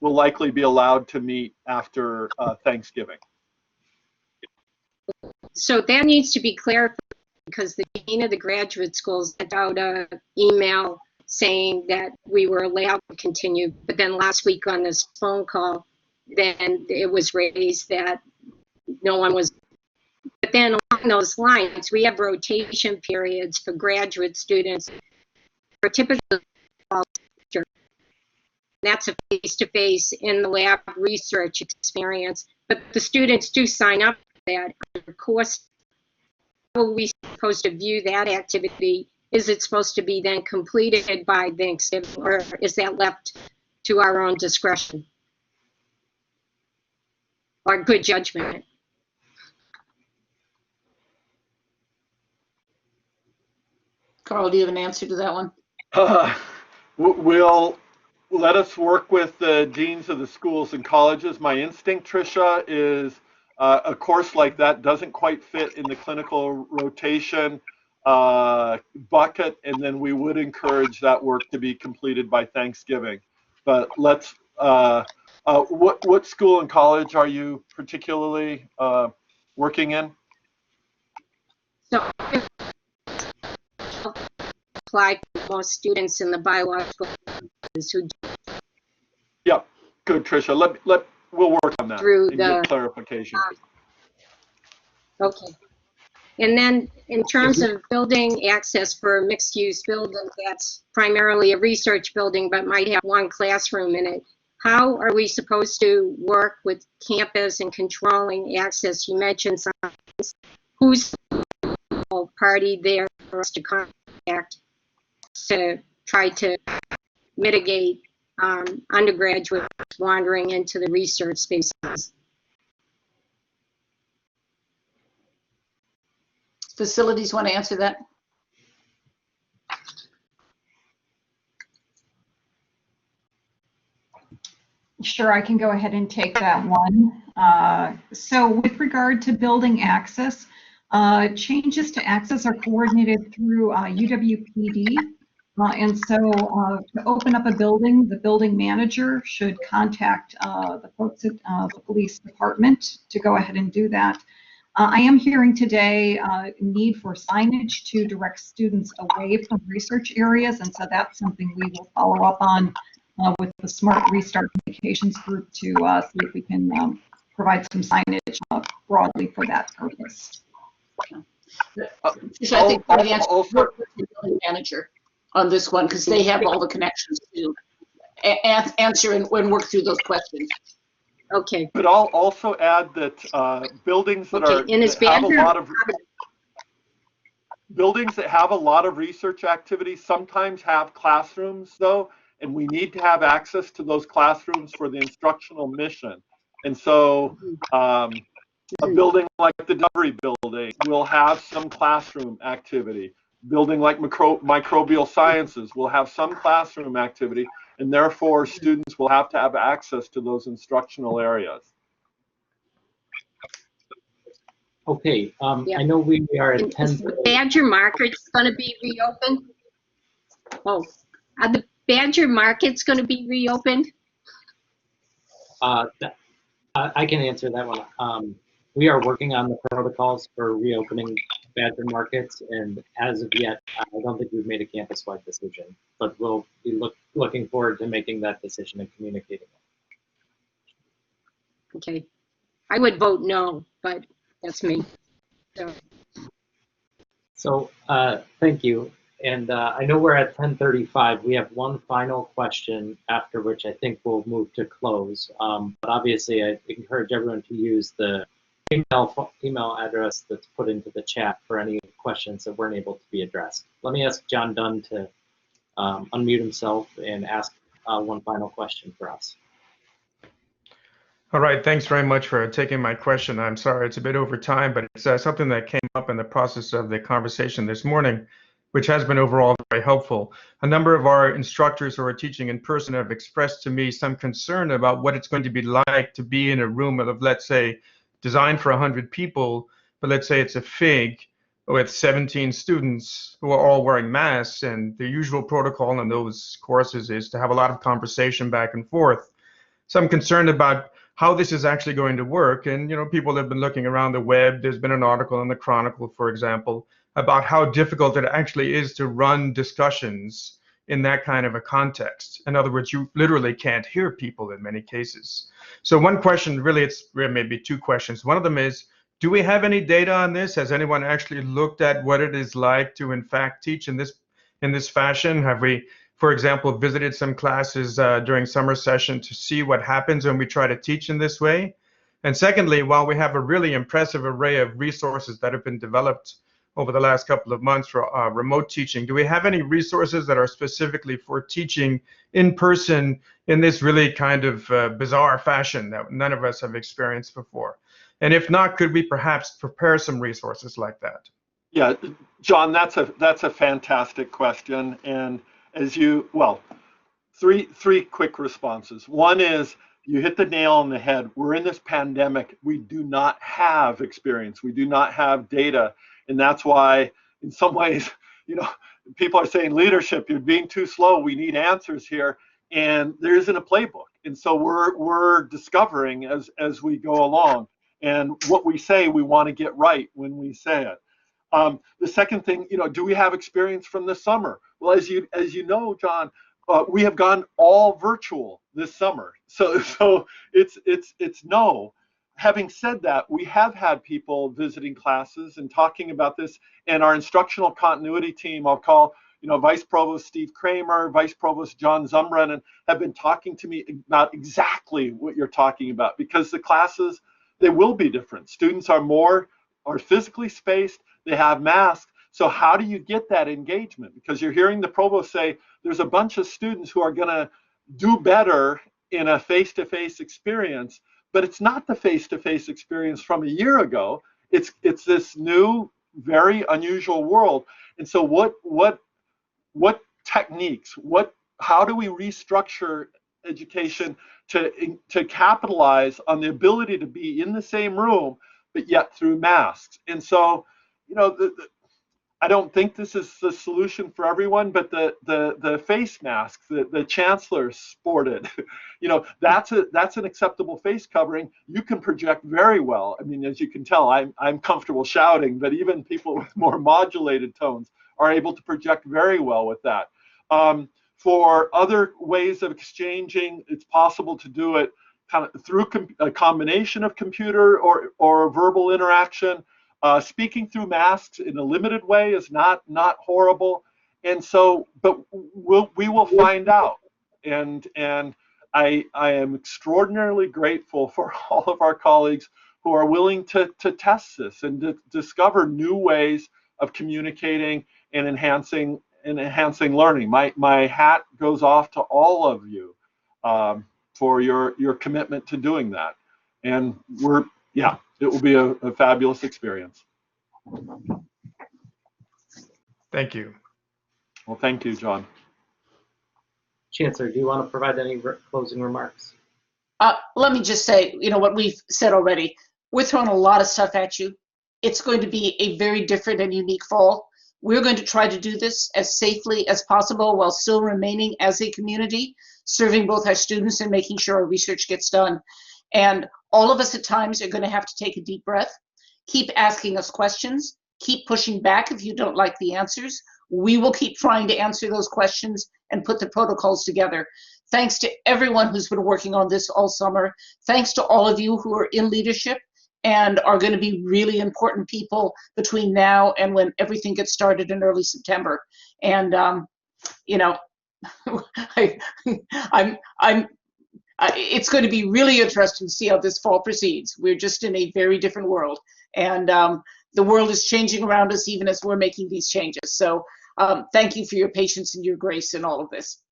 will likely be allowed to meet after Thanksgiving. So that needs to be clarified because the dean of the graduate schools sent out an email saying that we were allowed to continue. But then last week on this phone call, then it was raised that no one was. But then along those lines, we have rotation periods for graduate students for typically fall semester. That's a face-to-face in the lab research experience. But the students do sign up for that. Of course, how are we supposed to view that activity? Is it supposed to be then completed by Thanksgiving, or is that left to our own discretion or good judgment? Carl, do you have an answer to that one? We'll let us work with the deans of the schools and colleges. My instinct, Tricia, is a course like that doesn't quite fit in the clinical rotation bucket, and then we would encourage that work to be completed by Thanksgiving. But let's, what school and college are you particularly working in? So apply for most students in the biological who Yeah, good, Tricia. We'll work on that through and the get clarification. Okay. And then in terms of building access for a mixed-use building that's primarily a research building but might have one classroom in it, how are we supposed to work with campus and controlling access? You mentioned some, who's the party there for us to contact to try to mitigate undergraduates wandering into the research spaces? Facilities want to answer that? Sure, I can go ahead and take that one. So with regard to building access, changes to access are coordinated through UW-PD. And so to open up a building, the building manager should contact the folks at the police department to go ahead and do that. I am hearing today need for signage to direct students away from research areas, and so that's something we will follow up on with the Smart Restart Communications group to see if we can provide some signage broadly for that purpose. I think the answer is work with the building manager on this one because they have all the connections to answer and work through those questions. Okay. But I'll also add that buildings that have a lot of research activities sometimes have classrooms though, and we need to have access to those classrooms for the instructional mission. And so a building like the Dovery building will have some classroom activity. Building like microbial sciences will have some classroom activity, and therefore students will have to have access to those instructional areas. Okay, I know we are at 10. Is the Badger Market's going to be reopened? Oh, are the Badger Market's going to be reopened? I can answer that one. We are working on the protocols for reopening Badger Markets, and as of yet, I don't think we've made a campus-wide decision, but we'll be looking forward to making that decision and communicating it. Okay, I would vote no, but that's me. So thank you. And I know we're at 10:35. We have one final question after which I think we'll move to close. But obviously, I encourage everyone to use the email address that's put into the chat for any questions that weren't able to be addressed. Let me ask John Dunn to unmute himself and ask one final question for us. All right, thanks very much for taking my question. I'm sorry it's a bit over time, but it's something that came up in the process of the conversation this morning, which has been overall very helpful. A number of our instructors who are teaching in person have expressed to me some concern about what it's going to be like to be in a room of, let's say, designed for 100 people, but let's say it's a FIG with 17 students who are all wearing masks, and the usual protocol in those courses is to have a lot of conversation back and forth. So I'm concerned about how this is actually going to work. And, people have been looking around the web. There's been an article in the Chronicle, for example, about how difficult it actually is to run discussions in that kind of a context. In other words, you literally can't hear people in many cases. So one question, really, it's maybe two questions. One of them is, do we have any data on this? Has anyone actually looked at what it is like to, in fact, teach in this fashion? Have we, for example, visited some classes during summer session to see what happens when we try to teach in this way? And secondly, while we have a really impressive array of resources that have been developed over the last couple of months for remote teaching, do we have any resources that are specifically for teaching in person in this really kind of bizarre fashion that none of us have experienced before? And if not, could we perhaps prepare some resources like that? Yeah, John, that's a fantastic question. And three quick responses. One is, you hit the nail on the head. We're in this pandemic. We do not have experience. We do not have data. And that's why, in some ways, people are saying, leadership, you're being too slow. We need answers here. And there isn't a playbook. And so we're discovering as we go along. And what we say, we want to get right when we say it. The second thing, do we have experience from this summer? Well, as you know, John, we have gone all virtual this summer. So it's no. Having said that, we have had people visiting classes and talking about this, and our instructional continuity team, I'll call, Vice Provost Steve Kramer, Vice Provost John Zumbrun, have been talking to me about exactly what you're talking about, because the classes, they will be different. Students are physically spaced, they have masks. So how do you get that engagement? Because you're hearing the provost say there's a bunch of students who are going to do better in a face-to-face experience, but it's not the face-to-face experience from a year ago. It's this new, very unusual world. And so what techniques, how do we restructure education to capitalize on the ability to be in the same room, but yet through masks? And so, I don't think this is the solution for everyone, but the face masks that the chancellor sported, that's an acceptable face covering. You can project very well. I mean, as you can tell, I'm comfortable shouting, but even people with more modulated tones are able to project very well with that. For other ways of exchanging, it's possible to do it kind of through a combination of computer or verbal interaction. Speaking through masks in a limited way is not horrible, and so, but we will find out. And I am extraordinarily grateful for all of our colleagues who are willing to test this and to discover new ways of communicating and enhancing learning. My hat goes off to all of you for your commitment to doing that, and it will be a fabulous experience. Thank you. Well, thank you, John. Chancellor, do you want to provide any closing remarks? Let me just say, what we've said already. We're throwing a lot of stuff at you. It's going to be a very different and unique fall. We're going to try to do this as safely as possible while still remaining as a community, serving both our students and making sure our research gets done. And all of us at times are going to have to take a deep breath, keep asking us questions, keep pushing back if you don't like the answers. We will keep trying to answer those questions and put the protocols together. Thanks to everyone who's been working on this all summer. Thanks to all of you who are in leadership and are going to be really important people between now and when everything gets started in early September. And it's going to be really interesting to see how this fall proceeds. We're just in a very different world, and the world is changing around us even as we're making these changes. So thank you for your patience and your grace in all of this.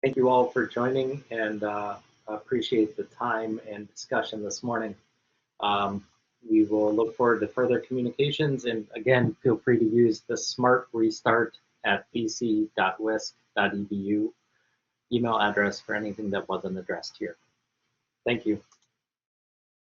Thank you all for joining, and appreciate the time and discussion this morning. We will look forward to further communications, and again, feel free to use the smart restart at bc.wisc.edu email address for anything that wasn't addressed here. Thank you.